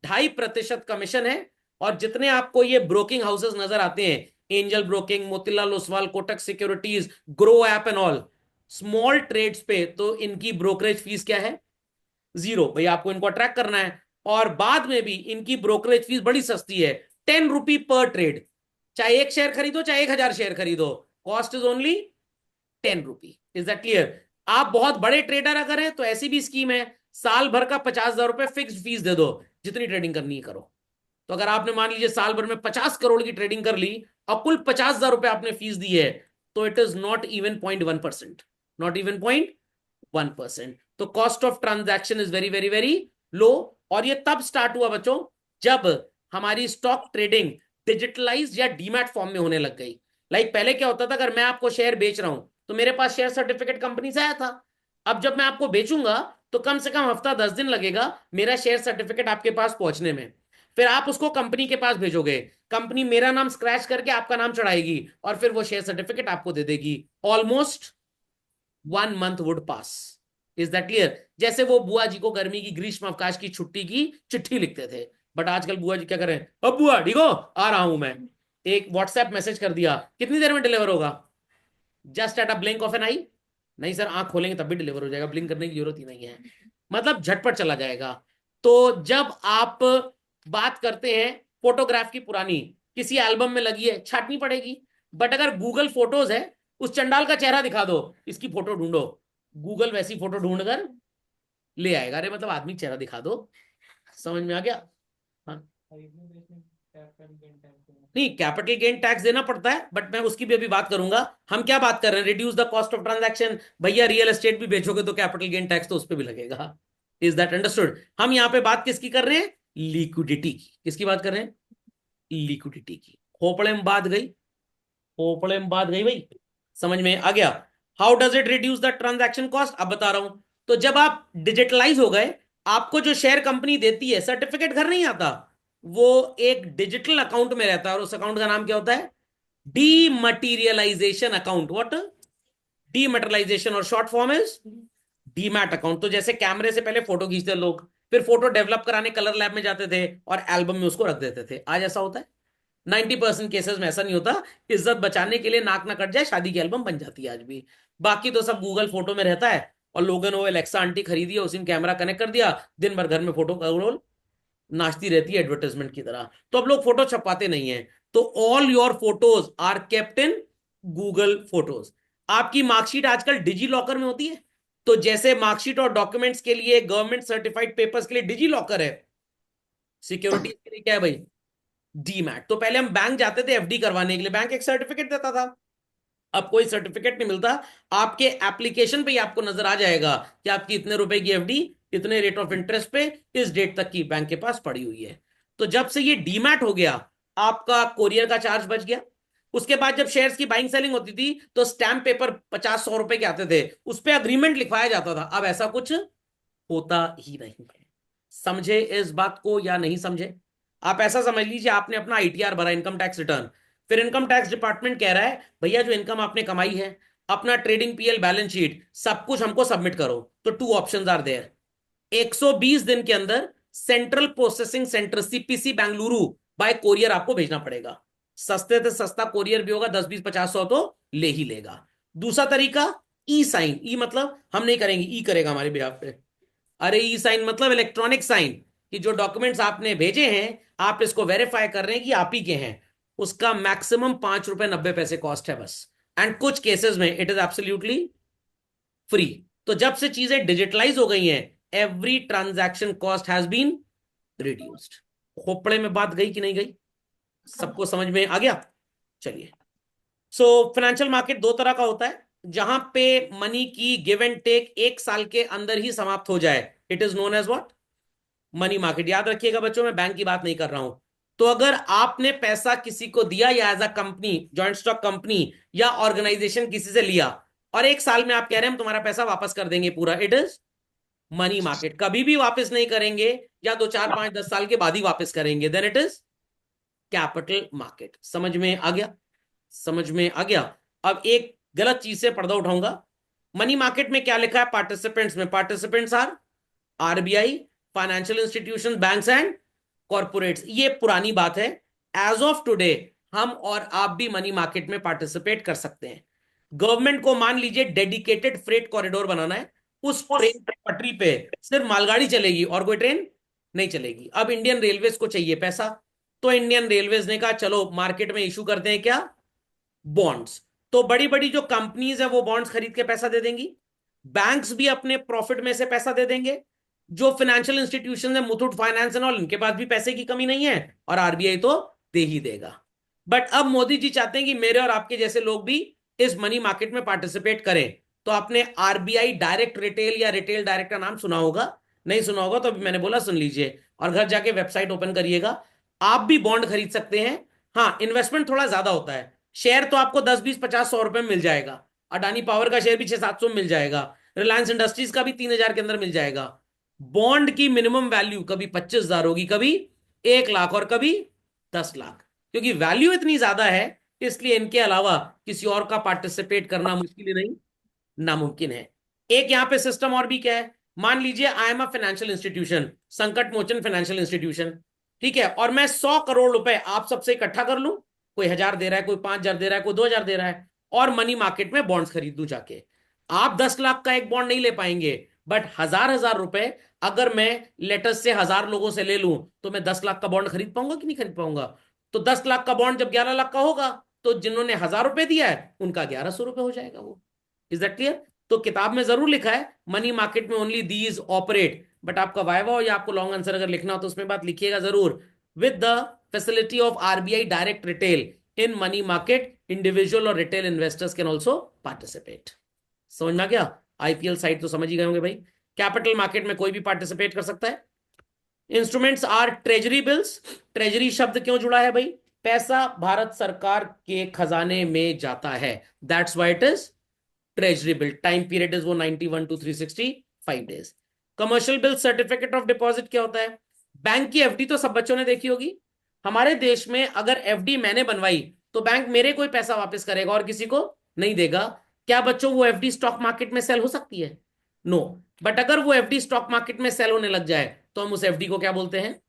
2.5% कमीशन है। और जितने आपको ये ब्रोकिंग हाउसेस नजर आते हैं, Angel broking, Motilal Oswal, Kotak securities, Groww app and all, small trades पे तो इनकी ब्रोकरेज फीस क्या है? 0। भाई आपको इनको अट्रैक्ट करना है। और बाद में भी इनकी ब्रोकरेज फीस बड़ी सस्ती है, 10 रुपी पर ट्रेड। चाहे 1 शेयर खरीदो चाहे 1,000 शेयर खरीदो, cost is only 10 rupee. Is that clear? आप बहुत बड़े ट्रेडर अगर हैं तो ऐसी भी स्कीम है, साल भर का 50,000 रुपए फिक्स फीस दे दो, जितनी ट्रेडिंग करनी है करो। तो अगर आपने मान लीजिए साल भर में 50 करोड़ की ट्रेडिंग कर ली और कुल 50,000 रुपए आपने फीस दी है, तो it is not even 0.1%। Not even 0.1%। तो cost of transaction is very very very low. और ये तब स्टार्ट हुआ बच्चों जब हमारी स्टॉक ट्रेडिंग डिजिटलाइज या डीमैट फॉर्म में होने लग गई। लाइक पहले क्या होता था, अगर मैं आपको शेयर बेच रहा हूं तो मेरे पास शेयर सर्टिफिकेट कंपनी से आया था। अब जब मैं आपको बेचूंगा तो कम से कम हफ्ता 10 दिन लगेगा मेरा शेयर सर्टिफिकेट आपके पास पहुंचने में। फिर आप उसको कंपनी के पास भेजोगे, कंपनी मेरा नाम स्क्रैच करके आपका नाम चढ़ाएगी और फिर वो शेयर सर्टिफिकेट आपको दे देगी। Almost 1 month would pass. Is that clear? जैसे वो बुआ जी को गर्मी की ग्रीष्म अवकाश की छुट्टी की चिट्ठी लिखते थे, बट आजकल बुआ जी क्या करें, अब बुआ ठीक हो आ रहा हूं मैं, एक व्हाट्सएप मैसेज कर दिया, कितनी देर में डिलीवर होगा? Just at a blink of an eye. नहीं सर, आंख खोलेंगे तब भी डिलीवर हो जाएगा, ब्लिंक करने की जरूरत ही नहीं है, मतलब झटपट चला जाएगा। तो जब आप बात करते हैं फोटोग्राफ की, पुरानी किसी एल्बम में लगी है, छाटनी पड़ेगी। बट अगर गूगल फोटोज है, उस चंडाल का चेहरा दिखा दो, इसकी फोटो ढूंढो, गूगल वैसी फोटो ढूंढ कर ले आएगा। अरे मतलब आदमी चेहरा दिखा दो। समझ में आ गया? हाँ। नहीं, कैपिटल गेन टैक्स देना पड़ता है, बट मैं उसकी भी अभी बात करूंगा। हम क्या बात कर रहे हैं, reduce the cost of transaction. भैया रियल एस्टेट भी बेचोगे तो कैपिटल गेन टैक्स तो उस पर भी लगेगा। Is that understood? हम यहाँ पे बात किसकी कर रहे हैं? लिक्विडिटी की। किसकी बात कर रहे हैं? लिक्विडिटी की। खोपड़े में बात गई, खोपड़े में बात गई भाई, समझ में आ गया? How does it reduce the transaction cost, अब बता रहा हूं। तो जब आप डिजिटलाइज हो गए, आपको जो शेयर कंपनी देती है, सर्टिफिकेट घर नहीं आता, वो एक डिजिटल अकाउंट में रहता है, और उस अकाउंट का नाम क्या होता है? डीमटीरियलाइजेशन अकाउंट। व्हाट? डीमटेरियलाइजेशन, और short form is demat account. तो जैसे कैमरे से पहले फोटो खींचते लोग, फिर फोटो डेवलप कराने कलर लैब में जाते थे और एल्बम में उसको रख देते थे, आज ऐसा होता है? 90% केसेस में ऐसा नहीं होता। इज्जत बचाने के लिए नाक ना कट जाए, शादी की एल्बम बन जाती है आज भी। बाकी तो सब गूगल फोटो में रहता है, और लोगों ने वो एलेक्सा आंटी खरीदी है, उसी में कैमरा कनेक्ट कर दिया, दिन भर घर में फोटो का रोल नाचती रहती है एडवर्टाइजमेंट की तरह। तो अब लोग फोटो छपाते नहीं है। तो all your photos are kept in Google Photos. आपकी मार्कशीट आजकल डिजी लॉकर में होती है। तो जैसे मार्कशीट और डॉक्यूमेंट्स के लिए, गवर्नमेंट सर्टिफाइड पेपर्स के लिए डिजी लॉकर है, सिक्योरिटीज के लिए क्या है भाई? डीमैट। तो पहले हम बैंक जाते थे एफडी करवाने के लिए, बैंक एक सर्टिफिकेट देता था, अब कोई सर्टिफिकेट नहीं मिलता। आपके एप्लीकेशन पे ही आपको नजर आ जाएगा कि आपकी इतने रुपए की एफडी इतने रेट ऑफ इंटरेस्ट पे इस डेट तक की बैंक के पास पड़ी हुई है। तो जब से ये डीमैट हो गया, आपका कोरियर का चार्ज बच गया। उसके बाद जब शेयर्स की बाइंग सेलिंग होती थी तो स्टैम्प पेपर 50-100 रुपए के आते थे, उस पर अग्रीमेंट लिखवाया जाता था। अब ऐसा कुछ होता ही नहीं है। समझे इस बात को या नहीं समझे? आप ऐसा समझ लीजिए, आपने अपना आईटीआर भरा, इनकम टैक्स रिटर्न, फिर इनकम टैक्स डिपार्टमेंट कह रहा है भैया जो इनकम आपने कमाई है, अपना ट्रेडिंग पीएल बैलेंस शीट सब कुछ हमको सबमिट करो। तो 2 ऑप्शंस आर देयर। 120 दिन के अंदर central processing centre CPC Bengaluru bye courier आपको भेजना पड़ेगा। सस्ते से सस्ता कोरियर भी होगा, 10, 20, 50, 100 तो ले ही लेगा। दूसरा तरीका ई साइन, ई मतलब हम नहीं करेंगे, ई करेगा हमारे बिहाफ पे। अरे ई साइन मतलब इलेक्ट्रॉनिक साइन, कि जो डॉक्यूमेंट्स आपने भेजे हैं आप इसको वेरीफाई कर रहे हैं कि आप ही के हैं। उसका मैक्सिमम 5 रुपए 90 पैसे कॉस्ट है बस, एंड कुछ केसेस में इट इज एब्सोल्युटली फ्री। तो जब से चीजें डिजिटलाइज हो गई हैं, every transaction cost has been reduced. खोपड़े में बात गई कि नहीं गई? सबको समझ में आ गया? चलिए। सो फाइनेंशियल मार्केट दो तरह का होता है, जहां पे मनी की गिव एंड टेक 1 साल के अंदर ही समाप्त हो जाए, it is known as what? Money market. याद रखिएगा बच्चों, मैं बैंक की बात नहीं कर रहा हूं। तो अगर आपने पैसा किसी को दिया, या as a company, joint stock company या ऑर्गेनाइजेशन किसी से लिया, और 1 साल में आप कह रहे हैं हम तुम्हारा पैसा वापस कर देंगे पूरा, इट इज मनी मार्केट। कभी भी वापस नहीं करेंगे, या 2 4 5 10 साल के बाद ही वापस करेंगे, then it is capital market. समझ में आ गया? समझ में आ गया? अब एक गलत चीज से पर्दा उठाऊंगा। मनी मार्केट में क्या लिखा है पार्टिसिपेंट्स में? Participants are RBI, financial institution, banks and corporates. ये पुरानी बात है। एज ऑफ टुडे हम और आप भी मनी मार्केट में पार्टिसिपेट कर सकते हैं। गवर्नमेंट को मान लीजिए डेडिकेटेड फ्रेट कॉरिडोर बनाना है, उस ट्रेन की पटरी पे सिर्फ मालगाड़ी चलेगी और कोई ट्रेन नहीं चलेगी। अब इंडियन रेलवेज को चाहिए पैसा, तो इंडियन रेलवेज ने कहा चलो मार्केट में इशू करते हैं क्या, बॉन्ड्स। तो बड़ी बड़ी जो कंपनीज है वो बॉन्ड्स खरीद के पैसा दे देंगी, बैंक्स भी अपने प्रॉफिट में से पैसा दे देंगे, जो फाइनेंशियल इंस्टीट्यूशन है मुथूट फाइनेंस एंड ऑल, इनके पास भी पैसे की कमी नहीं है, और आरबीआई तो दे ही देगा। बट अब मोदी जी चाहते हैं कि मेरे और आपके जैसे लोग भी इस मनी मार्केट में पार्टिसिपेट करें। तो आपने आरबीआई डायरेक्ट रिटेल या रिटेल डायरेक्ट का नाम सुना होगा, नहीं सुना होगा तो अभी मैंने बोला सुन लीजिए, और घर जाके वेबसाइट ओपन करिएगा। आप भी बॉन्ड खरीद सकते हैं। हाँ, इन्वेस्टमेंट थोड़ा ज्यादा होता है। शेयर तो आपको 10 20 50 100 रुपए में मिल जाएगा। अडानी पावर का शेयर भी 600 700 में मिल जाएगा। रिलायंस इंडस्ट्रीज का भी 3000 के अंदर मिल जाएगा। बॉन्ड की मिनिमम वैल्यू कभी 25,000 होगी, कभी 1 लाख, और कभी 10 लाख। क्योंकि वैल्यू इतनी ज्यादा है, इसलिए इनके अलावा किसी और का पार्टिसिपेट करना मुश्किल ही नहीं, नामुमकिन है। एक यहां पे सिस्टम और भी क्या है, मान लीजिए I am a financial institution, संकट मोचन फाइनेंशियल इंस्टीट्यूशन, ठीक है, और मैं 100 करोड़ रुपए आप सबसे इकट्ठा कर लूं। कोई 1000 दे रहा है, कोई 5000 दे रहा है, कोई 2000 दे रहा है, और मनी मार्केट में बॉन्ड्स खरीद दूं जाके। आप 10 लाख का एक बॉन्ड नहीं ले पाएंगे, बट 1000 1000 रुपए अगर मैं लेटेस्ट से 1000 लोगों से ले लूं, तो मैं 10 लाख का बॉन्ड खरीद पाऊंगा कि नहीं खरीद पाऊंगा? तो 10 लाख का बॉन्ड जब 11 लाख का होगा, तो जिन्होंने 1000 रुपए दिया है उनका 1100 रुपए हो जाएगा। वो इज दैट क्लियर? तो किताब में जरूर लिखा है मनी मार्केट में ओनली दीज ऑपरेट, बट आपका वाइवा हो या आपको लॉन्ग आंसर अगर लिखना हो तो उसमें बात लिखिएगा जरूर, with the facility of RBI direct retail in money market, individual और retail investors can also participate. समझ में आ गया? आईपीएल साइट तो समझ ही गए होंगे भाई। कैपिटल मार्केट में कोई भी पार्टिसिपेट कर सकता है। Instruments are treasury bills. Treasury शब्द क्यों जुड़ा है भाई? पैसा भारत सरकार के खजाने में जाता है, that's why it is treasury bill. Time period is वो 91 to 365 days. Commercial bill certificate of deposit क्या होता है? बैंक की एफडी तो सब बच्चों ने देखी होगी। हमारे देश में अगर एफडी मैंने बनवाई, तो बैंक मेरे कोई पैसा वापस करेगा और किसी को नहीं देगा। क्या बच्चों वो एफडी स्टॉक मार्केट में सेल हो सकती है? नो। बट अगर वो एफडी स्टॉक मार्केट में सेल होने लग जाए, तो हम उस एफडी को क्या बोलते हैं?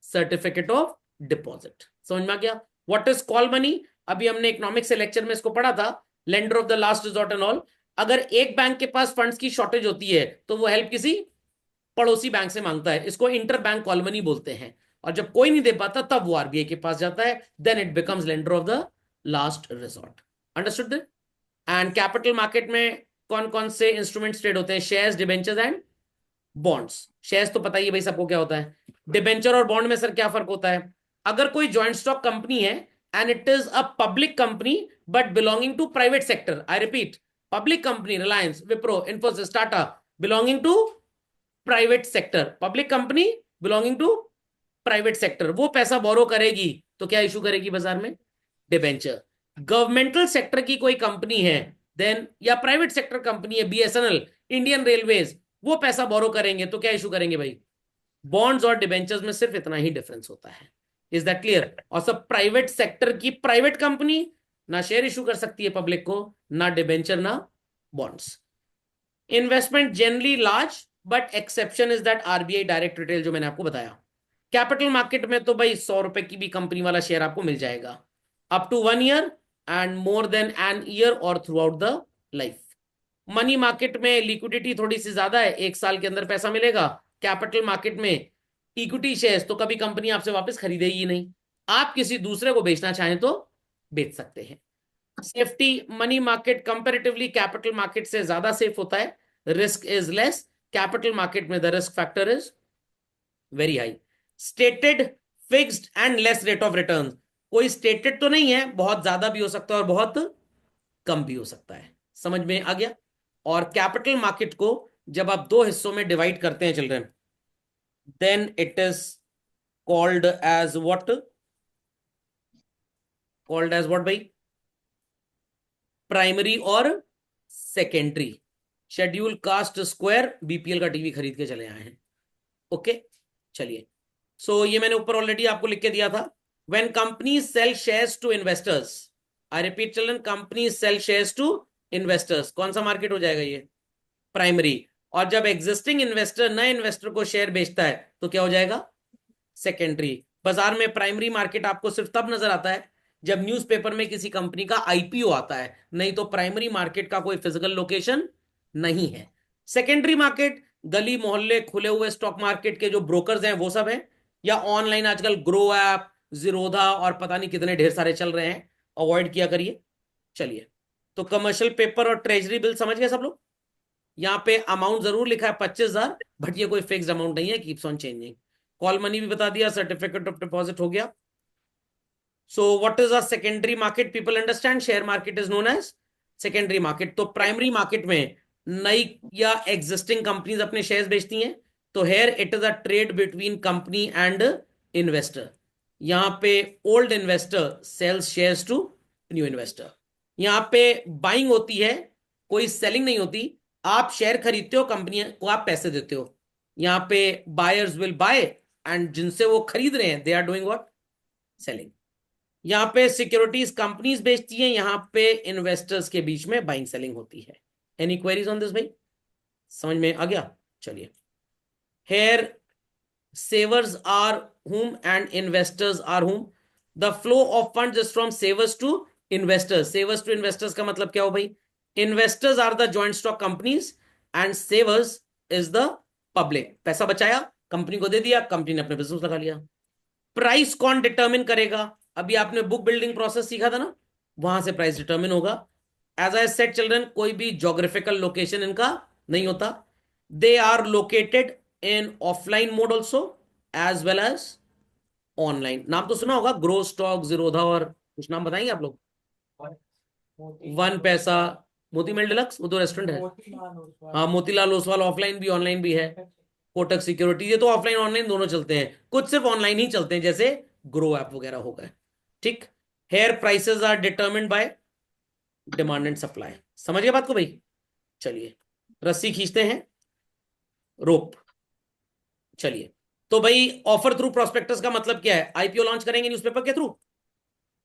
Certificate of deposit. समझ में आ गया? What is call money? अभी हमने इकोनॉमिक्स लेक्चर में इसको पढ़ा था, lender of the last resort and all. अगर एक बैंक के पास फंड्स की शॉर्टेज होती है, तो वो हेल्प किसी पड़ोसी बैंक से मांगता है, इसको इंटर बैंक कॉल मनी बोलते हैं। और जब कोई नहीं दे पाता, तब वो आरबीआई के पास जाता है, then it becomes lender of the last resort. Understood? And capital market में कौन कौन से इंस्ट्रूमेंट्स ट्रेड होते हैं? Shares, debentures and bonds. Shares तो पता ही है भाई सबको क्या होता है। डिबेंचर और बॉन्ड में सर क्या फर्क होता है? अगर कोई ज्वाइंट स्टॉक कंपनी है and it is a public company but belonging to private sector, I repeat, public company Reliance, Wipro, Infosys, Tata, belonging to private sector, public company belonging to private sector, वो पैसा बोरो करेगी तो क्या इशू करेगी बाजार में? डिबेंचर। गवर्नमेंटल सेक्टर की कोई कंपनी है देन, या प्राइवेट सेक्टर कंपनी है, बीएसएनएल, इंडियन रेलवेज, वो पैसा बोरो करेंगे तो क्या इशू करेंगे भाई? बॉन्ड्स और डिबेंचर्स में सिर्फ इतना ही डिफरेंस होता है। Is that clear? और सब प्राइवेट सेक्टर की प्राइवेट कंपनी ना शेयर इशू कर सकती है पब्लिक को, ना डिबेंचर, ना bonds. Investment generally large, but exception is that RBI direct retail, जो मैंने आपको बताया। कैपिटल मार्केट में तो भाई 100 रुपए की भी कंपनी वाला शेयर आपको मिल जाएगा, up to 1 year and more than an year or throughout the life. Money market में लिक्विडिटी थोड़ी सी ज्यादा है, 1 साल के अंदर पैसा मिलेगा। कैपिटल मार्केट में इक्विटी शेयर्स तो कभी कंपनी आपसे वापस खरीदेगी नहीं, आप किसी दूसरे को बेचना चाहें तो बेच सकते हैं। Safety, money market comparatively capital market से ज्यादा सेफ होता है, risk is less. Capital market में the risk factor is very high. Stated, fixed and less rate of return. कोई स्टेटेड तो नहीं है, बहुत ज्यादा भी हो सकता है और बहुत कम भी हो सकता है। समझ में आ गया? और कैपिटल मार्केट को जब आप दो हिस्सों में डिवाइड करते हैं children, then it is called as what? Called as what भाई? प्राइमरी और secondary, schedule caste square BPL का टीवी खरीद के चले आए हैं। ओके, चलिए। सो ये मैंने ऊपर ऑलरेडी आपको लिख के दिया था। When company sell shares to investors, I repeat children, company sell shares to investors, कौन सा मार्केट हो जाएगा ये? प्राइमरी। और जब एग्जिस्टिंग इन्वेस्टर नए इन्वेस्टर को शेयर बेचता है तो क्या हो जाएगा? सेकेंडरी। बाजार में प्राइमरी मार्केट आपको सिर्फ तब नजर आता है जब न्यूज़पेपर में किसी कंपनी का आईपीओ आता है, नहीं तो प्राइमरी मार्केट का कोई फिजिकल लोकेशन नहीं है। सेकेंडरी मार्केट गली मोहल्ले खुले हुए स्टॉक मार्केट के जो ब्रोकर्स हैं वो सब हैं, या ऑनलाइन आजकल ग्रो ऐप, जीरोधा और पता नहीं कितने ढेर सारे चल रहे हैं, अवॉइड किया करिए। चलिए, तो कमर्शियल पेपर और ट्रेजरी बिल समझ गए सब लोग? यहाँ पे अमाउंट जरूर लिखा है 25,000, बट ये कोई फिक्स्ड अमाउंट नहीं है, keeps on changing. Call money भी बता दिया, सर्टिफिकेट ऑफ डिपॉजिट हो गया। So what is a secondary market? People understand, share market is known as secondary market. तो प्राइमरी मार्केट में नई या एग्जिस्टिंग कंपनीज अपने शेयर्स बेचती हैं, तो here it is a trade between company and investor. यहां पे old investor sells shares to new investor. यहां पे बाइंग होती है, कोई सेलिंग नहीं होती। आप शेयर खरीदते हो, कंपनी को आप पैसे देते हो। यहां पे बायर्स विल बाय, एंड जिनसे वो खरीद रहे हैं they are doing what? Selling. यहाँ पे सिक्योरिटीज कंपनीज बेचती हैं, यहाँ पे इन्वेस्टर्स के बीच में बाइंग सेलिंग होती है। एनी क्वेरीज ऑन दिस भाई? समझ में आ गया? चलिए, hair savers are whom and investors are whom? The flow of funds is from savers to investors. Savers to investors का मतलब क्या हो भाई? Investors are the joint stock companies and savers is the public. पैसा बचाया, company को दे दिया, company ने अपने बिजनेस लगा लिया। प्राइस कौन डिटरमिन करेगा? अभी आपने बुक बिल्डिंग प्रोसेस सीखा था ना, वहां से प्राइस डिटरमिन होगा। एज आई सेड चिल्ड्रन, कोई भी जोग्राफिकल लोकेशन इनका नहीं होता। They are located in offline mode also as well as online. नाम तो सुना होगा, ग्रो स्टॉक, जीरोधा, और कुछ नाम बताएंगे आप लोग? वन पैसा, मोती मेल डिलक्स, वो तो रेस्टोरेंट है। हाँ, मोतीलाल ओसवाल ऑफलाइन भी ऑनलाइन भी है। कोटक सिक्योरिटी, ये तो ऑफलाइन ऑनलाइन दोनों चलते हैं, कुछ सिर्फ ऑनलाइन ही चलते हैं जैसे ग्रो ऐप वगैरह हो गए। ठीक। Here prices are determined by demand and supply. समझ गए बात को भाई? चलिए, रस्सी खींचते हैं, रोप। चलिए, तो भाई ऑफर थ्रू प्रोस्पेक्टस का मतलब क्या है? आईपीओ लॉन्च करेंगे न्यूज़पेपर के थ्रू,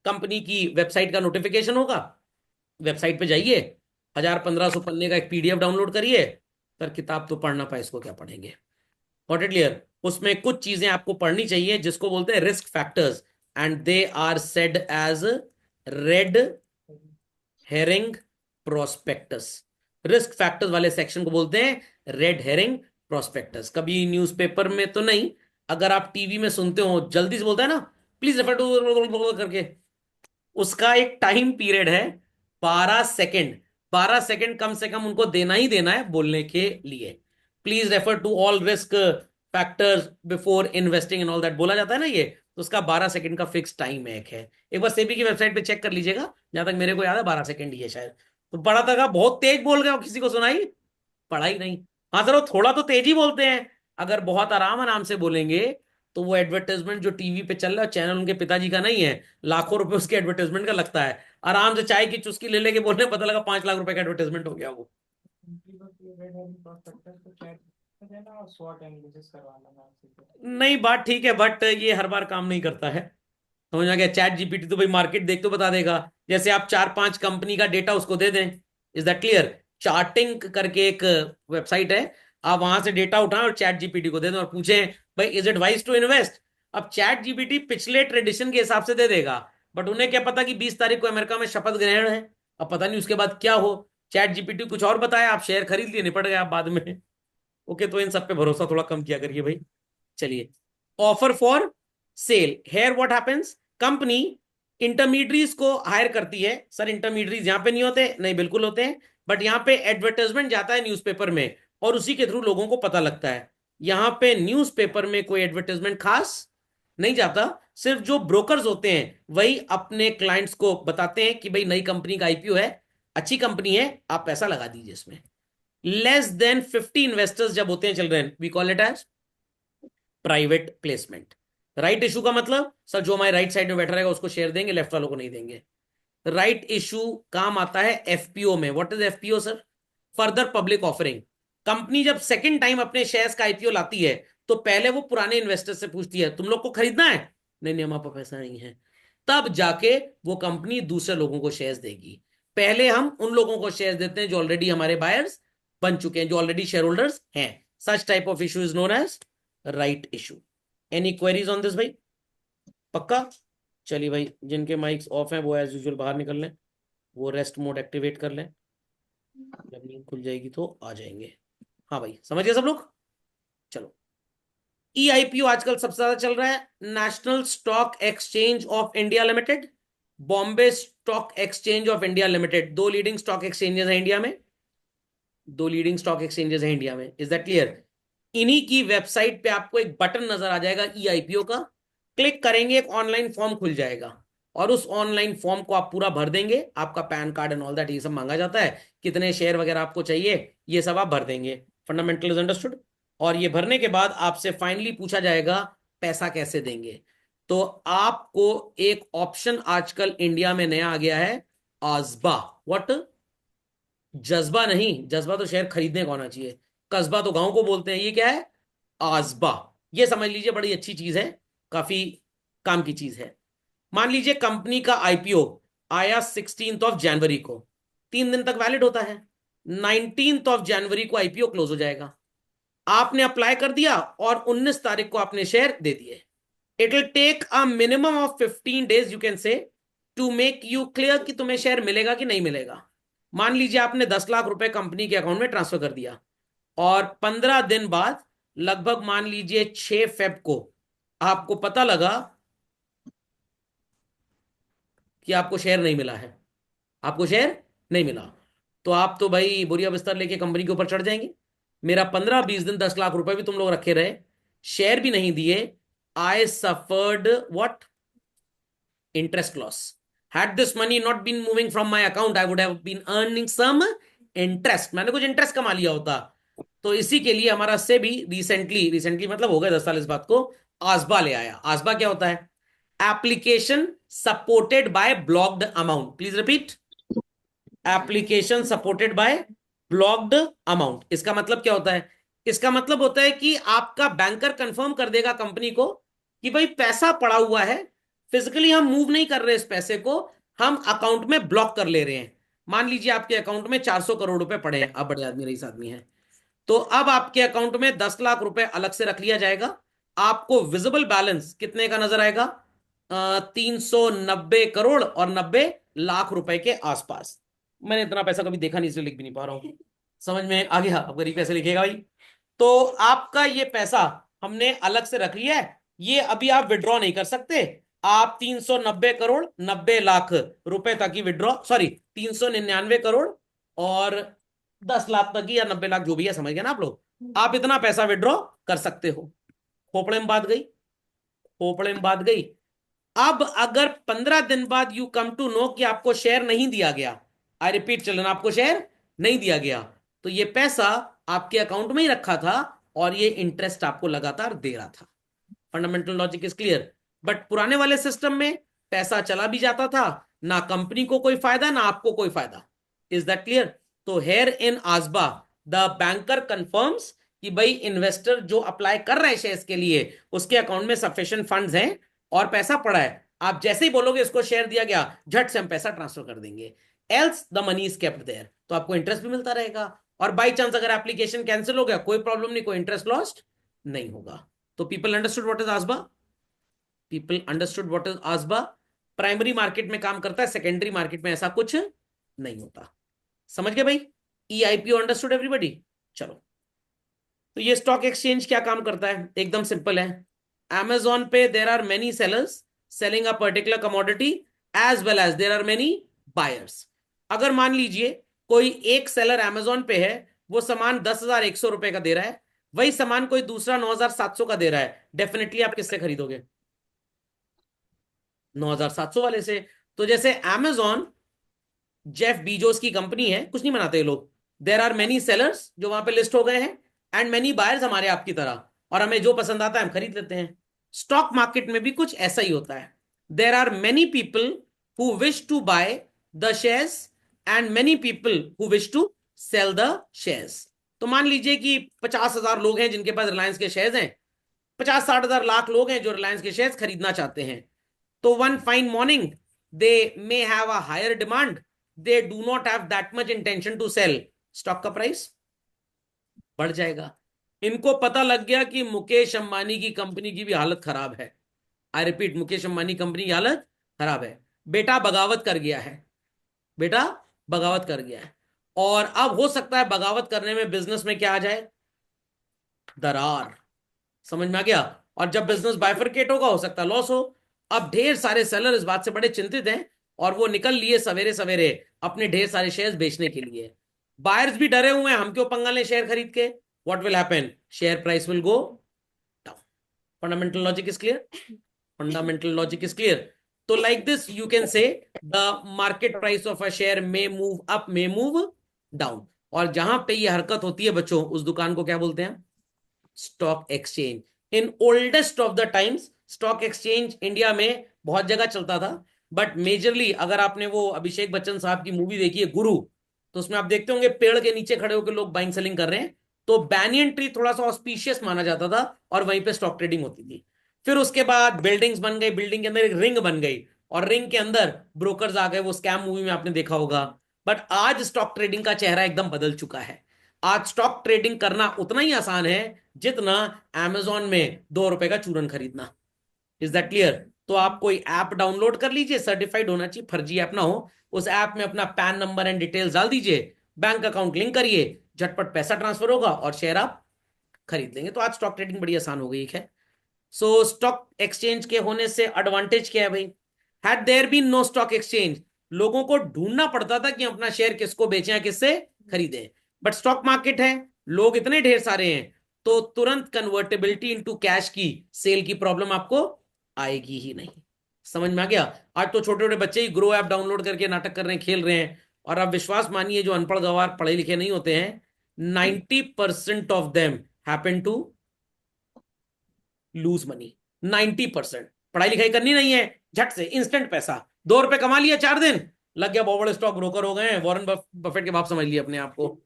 कंपनी की वेबसाइट का नोटिफिकेशन होगा, वेबसाइट पे जाइए, 1,000-1,500 पन्ने का एक पीडीएफ डाउनलोड करिए। पर किताब तो पढ़ना पाए, इसको क्या पढ़ेंगे? Got it clear? उसमें कुछ चीजें आपको पढ़नी चाहिए जिसको बोलते हैं risk factors, and they are said as red herring prospectus. Risk factors वाले सेक्शन को बोलते हैं रेड हेरिंग प्रोस्पेक्टस। कभी न्यूज़पेपर में तो नहीं, अगर आप टीवी में सुनते हो, जल्दी से बोलता है ना, प्लीज रेफर टू करके, उसका एक टाइम पीरियड है 12 सेकेंड। 12 सेकेंड कम से कम उनको देना ही देना है बोलने के लिए। Please refer to all risk factors before investing in all that बोला जाता है ना, ये तो उसका 12 सेकेंड का फिक्स टाइम एक है। एक बार सेबी की वेबसाइट पे चेक कर लीजिएगा, जहां तक मेरे को याद है 12 सेकेंड ही है शायद। तो पढ़ा था, बहुत तेज बोल गए और किसी को सुनाई पढ़ाई नहीं। हाँ सर, वो थोड़ा तो तेज ही बोलते हैं। अगर बहुत आराम आराम से बोलेंगे तो वो एडवर्टाइजमेंट जो टीवी पे चल रहा है, चैनल उनके पिताजी का नहीं है, लाखों रुपए उसके एडवर्टाइजमेंट का लगता है। आराम से चाय की चुस्की ले लेके बोलने, पता लगा 5 लाख रुपए का एडवर्टाइजमेंट हो गया वो। नहीं, बात ठीक है, बट ये हर बार काम नहीं करता है। समझ आ गया? चैट जीपीटी तो भाई मार्केट देख तो बता देगा, जैसे आप 4-5 कंपनी का डेटा उसको दे दें। Is that clear? चार्टिंग करके एक वेबसाइट है, आप वहां से डेटा उठाएं और चैट जीपीटी को दे दें और पूछें भाई is it wise to invest. अब चैट जीपीटी पिछले ट्रेडिशन के हिसाब से दे देगा, बट उन्हें क्या पता कि 20 तारीख को अमेरिका में शपथ ग्रहण है। अब पता नहीं उसके बाद क्या हो। चैट जीपीटी कुछ और बताया, आप शेयर खरीद लिए, निपट गए आप बाद में। ओके, तो इन सब पे भरोसा थोड़ा कम किया करिए भाई। चलिए, offer for sale. Here what happens? Company intermediaries को हायर करती है। सर इंटरमीडियरीज यहां पे नहीं होते? नहीं, बिल्कुल होते हैं, बट यहां पे एडवर्टाइजमेंट जाता है न्यूज़पेपर में और उसी के थ्रू लोगों को पता लगता है। यहां पे न्यूज़पेपर में कोई एडवर्टाइजमेंट खास नहीं जाता, सिर्फ जो ब्रोकर्स होते हैं वही अपने क्लाइंट्स को बताते हैं कि भाई नई कंपनी का आईपीओ है, अच्छी कंपनी है, आप पैसा लगा दीजिए इसमें। लेस देन 50 इन्वेस्टर्स जब होते हैं children, we call it as private placement. Right issue का मतलब, सर जो हमारे राइट साइड में बैठा रहेगा उसको शेयर देंगे, लेफ्ट वालों को नहीं देंगे। राइट इशू काम आता है एफपीओ में. What is FPO sir? Further public offering. Company जब सेकंड टाइम अपने शेयर्स का आईपीओ लाती है तो पहले वो पुराने इन्वेस्टर से पूछती है तुम लोग को खरीदना है. नहीं नहीं, हमारे पास पैसा नहीं है. तब जाके वो कंपनी दूसरे लोगों को शेयर्स देगी. पहले हम उन लोगों को शेयर्स देते हैं जो ऑलरेडी हमारे बायर्स बन चुके हैं, जो ऑलरेडी शेयर होल्डर्स हैं. Such type of issue is known as right issue. Any queries on this भाई? पक्का? चलिए भाई, जिनके माइक्स ऑफ हैं वो एज यूजुअल बाहर निकल लें, वो रेस्ट मोड एक्टिवेट कर लें. जब नींद खुल जाएगी तो आ जाएंगे. हाँ भाई, समझ गए सब लोग? चलो. ईआईपीओ आजकल सबसे ज्यादा चल रहा है. National stock exchange of India limited, Bombay stock exchange of India limited. दो लीडिंग स्टॉक एक्सचेंजेस हैं इंडिया में. दो लीडिंग स्टॉक एक्सचेंजेस हैं इंडिया में. Is that clear? इन्हीं की वेबसाइट पे आपको एक बटन नजर आ जाएगा ईआईपीओ का. क्लिक करेंगे, एक ऑनलाइन फॉर्म खुल जाएगा और उस ऑनलाइन फॉर्म को आप पूरा भर देंगे. आपका pan card and all that ये सब मांगा जाता है. कितने शेयर वगैरह आपको चाहिए ये सब आप भर देंगे. Fundamental is understood. और ये भरने के बाद आपसे फाइनली पूछा जाएगा पैसा कैसे देंगे. तो आपको एक ऑप्शन आजकल इंडिया में नया आ गया है, आजबा. व्हाट? जज्बा नहीं, जज्बा तो शेयर खरीदने का होना चाहिए. कस्बा तो गांव को बोलते हैं. ये क्या है? आजबा. ये समझ लीजिए बड़ी अच्छी चीज है, काफी काम की चीज है. मान लीजिए कंपनी का आईपीओ आया 16 जनवरी को. 3 दिन तक वैलिड होता है. 19 जनवरी को आईपीओ क्लोज हो जाएगा. आपने अप्लाई कर दिया और 19 तारीख को आपने शेयर दे दिए. It will take a minimum of 15 days you can say to make you clear कि तुम्हें शेयर मिलेगा कि नहीं मिलेगा. मान लीजिए आपने 10 लाख रुपए कंपनी के अकाउंट में ट्रांसफर कर दिया और 15 दिन बाद, लगभग मान लीजिए 6 फेब को आपको पता लगा कि आपको शेयर नहीं मिला है. आपको शेयर नहीं मिला तो आप तो भाई बोरिया बिस्तर लेके कंपनी के ऊपर चढ़ जाएंगे. मेरा 15-20 दिन 10 लाख रुपए भी तुम लोग रखे रहे, शेयर भी नहीं दिए. I suffered what? Interest loss. Had this money not been moving from my account I would have been earning some interest. मैंने कुछ इंटरेस्ट कमा लिया होता. तो इसी के लिए हमारा से भी रिसेंटली रिसेंटली मतलब हो गए 10 साल इस बात को, आसबा ले आया. आसबा क्या होता है? Application supported by blocked amount. Please repeat. Application supported by blocked amount. इसका मतलब क्या होता है? इसका मतलब होता है कि आपका बैंकर कंफर्म कर देगा कंपनी को कि भाई पैसा पड़ा हुआ है, फिजिकली हम मूव नहीं कर रहे इस पैसे को, हम अकाउंट में ब्लॉक कर ले रहे हैं. मान लीजिए आपके अकाउंट में 400 करोड़ रुपए पड़े हैं. आप बड़े आदमी रईस आदमी हैं, तो अब आपके अकाउंट में 10 लाख रुपए अलग से रख लिया जाएगा. आपको विजिबल बैलेंस कितने का नजर आएगा? 390 करोड़ और 90 लाख रुपए के आसपास. मैंने इतना पैसा कभी देखा नहीं इसलिए लिख भी नहीं पा रहा हूं. समझ में आ गया? अब गरीब पैसे लिखेगा भाई. तो आपका ये पैसा हमने अलग से रख लिया है. ये अभी आप विड्रॉ नहीं कर सकते. आप 390 करोड़ 90 लाख रुपए तक ही विड्रॉ, सॉरी 399 करोड़ और 10 लाख तक ही, या 90 लाख जो भी है, समझ गए ना आप लोग? आप इतना पैसा विड्रॉ कर सकते हो. खोपड़े में बात गई. खोपड़े में बात गई. अब अगर 15 दिन बाद यू कम टू नो कि आपको शेयर नहीं दिया गया, आई रिपीट चिल्ड्रन, आपको शेयर नहीं दिया गया, तो ये पैसा आपके अकाउंट में ही रखा था और ये इंटरेस्ट आपको लगातार दे रहा था. Fundamental logic is clear. But पुराने वाले सिस्टम में पैसा चला भी जाता था, ना कंपनी को कोई फायदा ना आपको कोई फायदा. Is that clear? तो here in ASBA the banker confirms कि भाई इन्वेस्टर जो अप्लाई कर रहे हैं शेयर्स के लिए उसके अकाउंट में सफिशिएंट फंड्स हैं और पैसा पड़ा है. आप जैसे ही बोलोगे इसको शेयर दिया गया, झट से हम पैसा ट्रांसफर कर देंगे. Else the money is kept there. तो आपको इंटरेस्ट भी मिलता रहेगा और बाई चांस अगर एप्लीकेशन कैंसिल हो गया कोई प्रॉब्लम नहीं, कोई इंटरेस्ट लॉस्ट नहीं होगा. तो people understood what is ASBA? People understood what is ASBA? Primary market में काम करता है, सेकेंडरी मार्केट में ऐसा कुछ नहीं होता. समझ गए भाई? ईआईपीओ अंडरस्टूड एवरीबॉडी? चलो. तो ये स्टॉक एक्सचेंज क्या काम करता है? एकदम सिंपल है. Amazon पे there are many sellers selling a particular commodity as well as there are many buyers. अगर मान लीजिए कोई एक सेलर Amazon पे है, वो सामान 10,100 रुपए का दे रहा है, वही सामान कोई दूसरा 9,700 का दे रहा है, डेफिनेटली आप किससे खरीदोगे? 9,700 वाले से. तो जैसे Amazon जेफ बीजोस की कंपनी है, कुछ नहीं बनाते ये लोग. देर आर मेनी सेलर्स जो वहां पे लिस्ट हो गए हैं एंड मेनी बायर्स हमारे आपकी तरह, और हमें जो पसंद आता है हम खरीद लेते हैं. स्टॉक मार्केट में भी कुछ ऐसा ही होता है. There are many people who wish to buy the shares and many people who wish to sell the shares. तो मान लीजिए कि 50,000 लोग हैं जिनके पास रिलायंस के शेयर्स हैं, 50-60 हजार लाख लोग हैं जो रिलायंस के शेयर्स खरीदना चाहते हैं। तो one fine morning they may have a higher demand, they do not have that much intention to sell, stock का प्राइस बढ़ जाएगा। इनको पता लग गया कि मुकेश अंबानी की कंपनी की भी हालत खराब है। I repeat, Mukesh Ambani company की हालत खराब है। बेटा बगावत कर गया है, बेटा बगावत कर गया है। और अब हो सकता है बगावत करने में बिजनेस में क्या आ जाए, दरार। समझ में आ गया। और जब बिजनेस बाइफरकेट होगा हो सकता है लॉस हो। अब ढेर सारे सेलर इस बात से बड़े चिंतित हैं और वो निकल लिए सवेरे सवेरे अपने ढेर सारे शेयर्स बेचने के लिए। बायर्स भी डरे हुए हैं, हम क्यों पंगा लें शेयर खरीद के, what will happen, share price will go down. Fundamental logic is clear, fundamental logic is clear. तो like this you can say the market price of a share may move up may move down. और जहां पे ये हरकत होती है बच्चों, उस दुकान को क्या बोलते हैं, stock exchange. In oldest of the times stock exchange India में बहुत जगह चलता था, बट मेजरली अगर आपने वो अभिषेक बच्चन साहब की मूवी देखी है गुरु, तो उसमें आप देखते होंगे पेड़ के नीचे खड़े होकर लोग बाइंग सेलिंग कर रहे हैं। तो बैनियन ट्री थोड़ा सा ऑस्पिशियस माना जाता था और वहीं पे स्टॉक ट्रेडिंग होती थी। फिर उसके बाद बिल्डिंग्स बन गई, बिल्डिंग के अंदर एक रिंग बन गई और रिंग के अंदर ब्रोकर्स आ गए, वो स्कैम मूवी में आपने देखा होगा। बट आज स्टॉक ट्रेडिंग का चेहरा एकदम बदल चुका है। आज स्टॉक ट्रेडिंग करना उतना ही आसान है जितना अमेजोन में 2 रुपए का चूरन खरीदना। Is that clear. तो आप कोई ऐप डाउनलोड कर लीजिए, सर्टिफाइड होना चाहिए, फर्जी ऐप ना हो। उस ऐप में अपना पैन नंबर एंड डिटेल्स डाल दीजिए, बैंक अकाउंट लिंक करिए, झटपट पैसा ट्रांसफर होगा और शेयर आप खरीद लेंगे। तो आज स्टॉक ट्रेडिंग बड़ी आसान हो गई है। सो स्टॉक एक्सचेंज के होने से एडवांटेज क्या है भाई, had there been no stock exchange, लोगों को ढूंढना पड़ता था कि अपना शेयर किसको बेचें या किससे खरीदें। बट स्टॉक मार्केट है, लोग इतने ढेर सारे हैं, तो तुरंत कन्वर्टेबिलिटी इनटू कैश की सेल की प्रॉब्लम आपको आएगी ही नहीं। समझ में आ गया। आज तो छोटे छोटे बच्चे ही ग्रो ऐप डाउनलोड करके नाटक कर रहे हैं, खेल रहे हैं। और आप विश्वास मानिए जो अनपढ़ गवार पढ़े लिखे नहीं होते हैं, 90% of them happen to lose money. 90%। पढ़ाई लिखाई करनी नहीं है, झट से इंस्टेंट पैसा, 2 रुपए कमा लिया 4 दिन, लग गया बहुत बड़े स्टॉक ब्रोकर हो गए हैं, वॉरेन बफेट के बाप समझ लिया अपने आप को।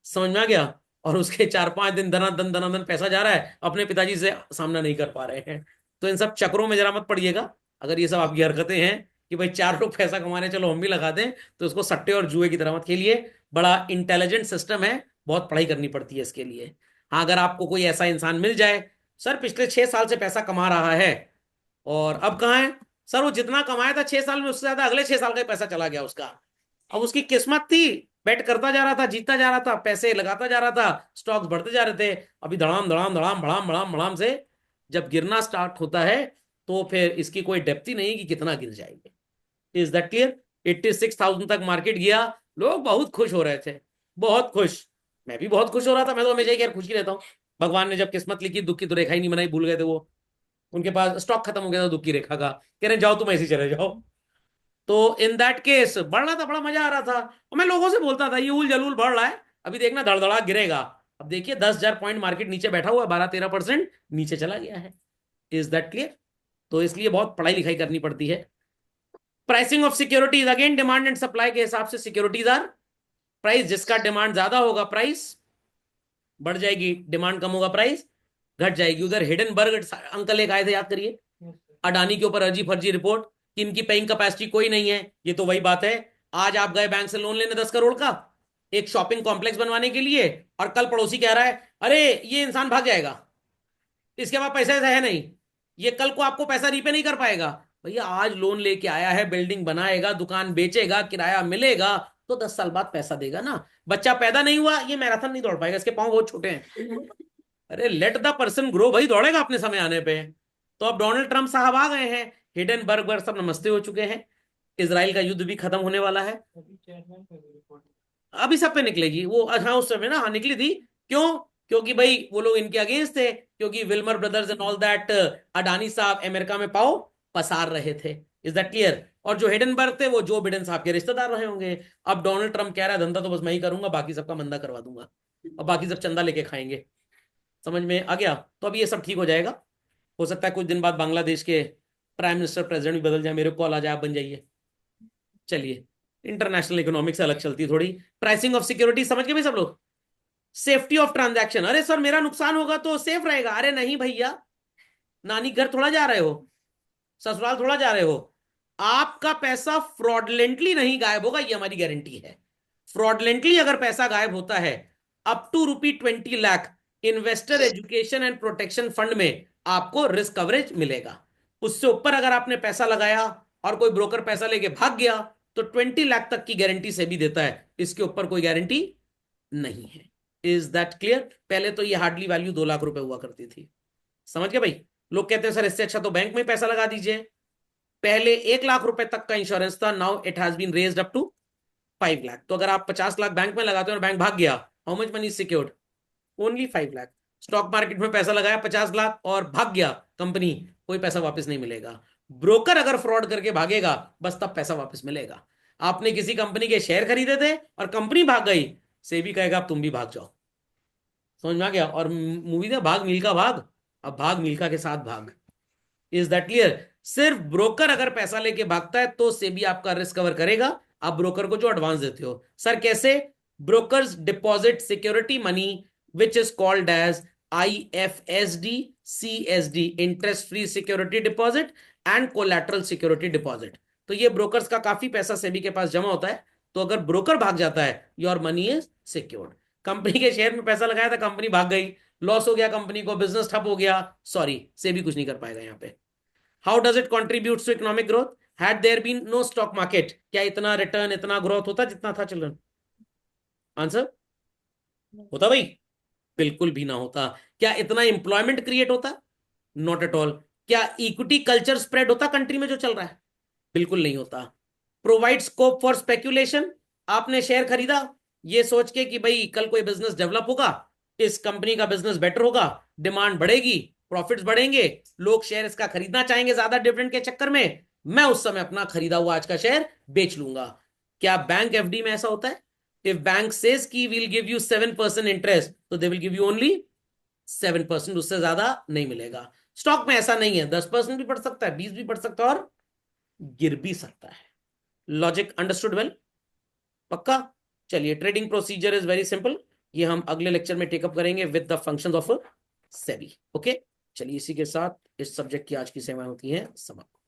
समझ में आ गया। और उसके 4-5 दिन धनाधन धनाधन पैसा जा रहा है, अपने पिताजी से सामना नहीं कर पा रहे हैं। तो इन सब चक्रों में जरा मत पड़िएगा। अगर ये सब आपकी हरकतें हैं कि भाई 4 लोग पैसा कमाने चलो हम भी लगा दें, तो इसको सट्टे और जुए की तरह मत खेलिए। बड़ा इंटेलिजेंट सिस्टम है, बहुत पढ़ाई करनी पड़ती है इसके लिए। हाँ, अगर आपको कोई ऐसा इंसान मिल जाए, सर पिछले 6 साल से पैसा कमा रहा है और अब कहाँ है, सर वो जितना कमाया था 6 साल में उससे ज्यादा अगले 6 साल का ही पैसा चला गया उसका। अब उसकी किस्मत थी, बेट करता जा रहा था, जीतता जा रहा था, पैसे लगाता जा रहा था, स्टॉक्स बढ़ते जा रहे थे। अभी धड़ाम धड़ाम धड़ाम भड़ाम भड़ाम भड़ाम से जब गिरना स्टार्ट होता है, तो फिर इसकी कोई डेप्थ ही नहीं कि कितना गिर जाएंगे। Is that clear. 86,000 तक मार्केट गया, लोग बहुत खुश हो रहे थे, बहुत खुश। मैं भी बहुत खुश हो रहा था, मैं तो हमेशा ही यार खुश ही रहता हूँ। भगवान ने जब किस्मत लिखी, दुख की तो रेखा ही नहीं बनाई, भूल गए थे वो। उनके पास स्टॉक खत्म हो गया था दुख की रेखा का, कह रहे जाओ तुम ऐसे ही चले जाओ। तो इन दैट केस बढ़ रहा था, बड़ा मजा आ रहा था। और मैं लोगों से बोलता था ये उल जलूल बढ़ रहा है, अभी देखना धड़धड़ा गिरेगा। अब देखिए 10,000 पॉइंट मार्केट नीचे बैठा हुआ है, 12-13% नीचे चला गया है। Is that clear. तो इसलिए बहुत पढ़ाई लिखाई करनी पड़ती है। Pricing of securities, again demand and supply के हिसाब से सिक्योरिटीज आर प्राइस। जिसका डिमांड ज्यादा होगा प्राइस बढ़ जाएगी, डिमांड कम होगा प्राइस घट जाएगी। उधर हिडनबर्ग अंकल एक आए थे, याद करिए, अडानी के ऊपर अर्जी फर्जी रिपोर्ट कि इनकी पेइंग कैपेसिटी कोई नहीं है। ये तो वही बात है, आज आप गए बैंक से लोन लेने 10 करोड़ का एक शॉपिंग कॉम्प्लेक्स बनवाने के लिए, और कल पड़ोसी कह रहा है अरे ये इंसान भाग जाएगा, इसके पास पैसे है नहीं, ये कल को आपको पैसा रीपे नहीं कर पाएगा। भैया आज लोन लेके आया है, बिल्डिंग बनाएगा, दुकान बेचेगा, किराया मिलेगा, तो 10 साल बाद पैसा देगा ना। बच्चा पैदा नहीं हुआ, ये मैराथन नहीं दौड़ पाएगा, इसके पांव बहुत छोटे हैं। अरे लेट द पर्सन ग्रो, भाई दौड़ेगा अपने समय आने पे। तो अब डोनाल्ड ट्रंप साहब आ गए हैं, हिडनबर्ग वर सब नमस्ते हो चुके हैं, इसराइल का युद्ध भी खत्म होने वाला है। अभी सब पे निकलेगी वो, हाँ उस समय ना, हाँ निकली थी। क्यों? क्योंकि भाई वो लोग इनके अगेंस्ट थे, क्योंकि Wilmer brothers and all that, Adani साहब अमेरिका में पाओ पसार रहे थे। Is that clear. और जो हिडनबर्ग थे वो जो बिडेन साहब के रिश्तेदार रहे होंगे। अब डोनाल्ड ट्रंप कह रहा है धंधा तो बस मैं ही करूंगा, बाकी सबका मंदा करवा दूंगा, और बाकी सब चंदा लेके खाएंगे। समझ में आ गया। तो अब ये सब ठीक हो जाएगा। हो सकता है कुछ दिन बाद बांग्लादेश के प्राइम मिनिस्टर प्रेसिडेंट भी बदल जाए, मेरे कॉल आ जाए, आप बन जाइए। चलिए, इंटरनेशनल इकोनॉमिक्स से अलग चलती है थोड़ी। प्राइसिंग ऑफ सिक्योरिटी समझ गए भाई सब लोग। सेफ्टी ऑफ ट्रांजैक्शन, अरे सर मेरा नुकसान होगा तो सेफ रहेगा, अरे नहीं भैया, नानी घर थोड़ा जा रहे हो, ससुराल थोड़ा जा रहे हो। आपका पैसा फ्रॉडलेंटली नहीं गायब होगा, ये हमारी गारंटी है। फ्रॉडलेंटली अगर पैसा गायब होता है up to ₹20 lakh investor education and protection fund में आपको रिस्क कवरेज मिलेगा। उससे ऊपर अगर आपने पैसा लगाया और कोई ब्रोकर पैसा लेके भाग गया तो 20 लाख तक की गारंटी से भी देता है, इसके ऊपर कोई गारंटी नहीं है। Is that clear? पहले तो ये हार्डली वैल्यू 2 लाख रुपए हुआ करती थी, समझ गए भाई। लोग कहते हैं सर इससे अच्छा तो बैंक में पैसा लगा दीजिए। पहले 1 लाख रुपए तक का इंश्योरेंस था, now it has been raised up to 5 lakh. तो अगर आप 50 लाख बैंक में लगाते हो और बैंक भाग गया, how much money secured? Only 5 lakh. Stock market में पैसा लगाया 50 लाख और भाग गया कंपनी, कोई पैसा वापस नहीं मिलेगा। ब्रोकर अगर फ्रॉड करके भागेगा बस तब पैसा वापस मिलेगा। आपने किसी कंपनी के शेयर खरीदे थे और कंपनी भाग गई, सेबी कहेगा अब तुम भी भाग जाओ। समझ में आ गया? और मूवी था भाग मिल्खा भाग, अब भाग मिल्खा के साथ भाग। Is that clear? सिर्फ ब्रोकर अगर पैसा लेके भागता है तो सेबी आपका रिस्क कवर करेगा, आप ब्रोकर को जो एडवांस देते हो। सर कैसे? Brokers deposit security money which is called as IFSD, CSD, interest free security deposit and collateral security deposit. तो ये ब्रोकर्स का काफी पैसा सेबी के पास जमा होता है, तो अगर ब्रोकर भाग जाता है your money is secured. Company के शेयर में पैसा लगाया था, कंपनी भाग गई, लॉस हो गया कंपनी को, बिजनेस ठप हो गया, सॉरी सेबी कुछ नहीं कर पाएगा यहाँ पे। How does it contribute to economic growth? Had there been no stock market, क्या इतना रिटर्न इतना ग्रोथ होता जितना था चिल्ड्रन? आंसर होता भाई? बिल्कुल भी ना होता। क्या इतना इंप्लॉयमेंट क्रिएट होता? Not at all. क्या इक्विटी कल्चर स्प्रेड होता कंट्री में जो चल रहा है? बिल्कुल नहीं होता। प्रोवाइड स्कोप फॉर स्पेक्यूलेशन, आपने शेयर खरीदा ये सोच के कि भाई कल कोई बिजनेस डेवलप होगा, इस कंपनी का बिजनेस बेटर होगा, डिमांड बढ़ेगी, प्रॉफिट्स बढ़ेंगे, लोग शेयर इसका खरीदना चाहेंगे ज्यादा डिविडेंड के चक्कर में, मैं उस समय अपना खरीदा हुआ आज का शेयर बेच लूंगा। क्या बैंक एफडी में ऐसा होता है? इफ बैंक सेज की विल गिव यू 7% इंटरेस्ट तो they will give you only 7%, उससे ज्यादा नहीं मिलेगा। स्टॉक में ऐसा नहीं है, 10% भी बढ़ सकता है, 20 भी बढ़ सकता है और गिर भी सकता है। Logic understood well? पक्का? चलिए, trading procedure is very simple, ये हम अगले लेक्चर में टेकअप करेंगे with the functions of SEBI. Okay, चलिए इसी के साथ इस सब्जेक्ट की आज की सेवाएं होती हैं समाप्त।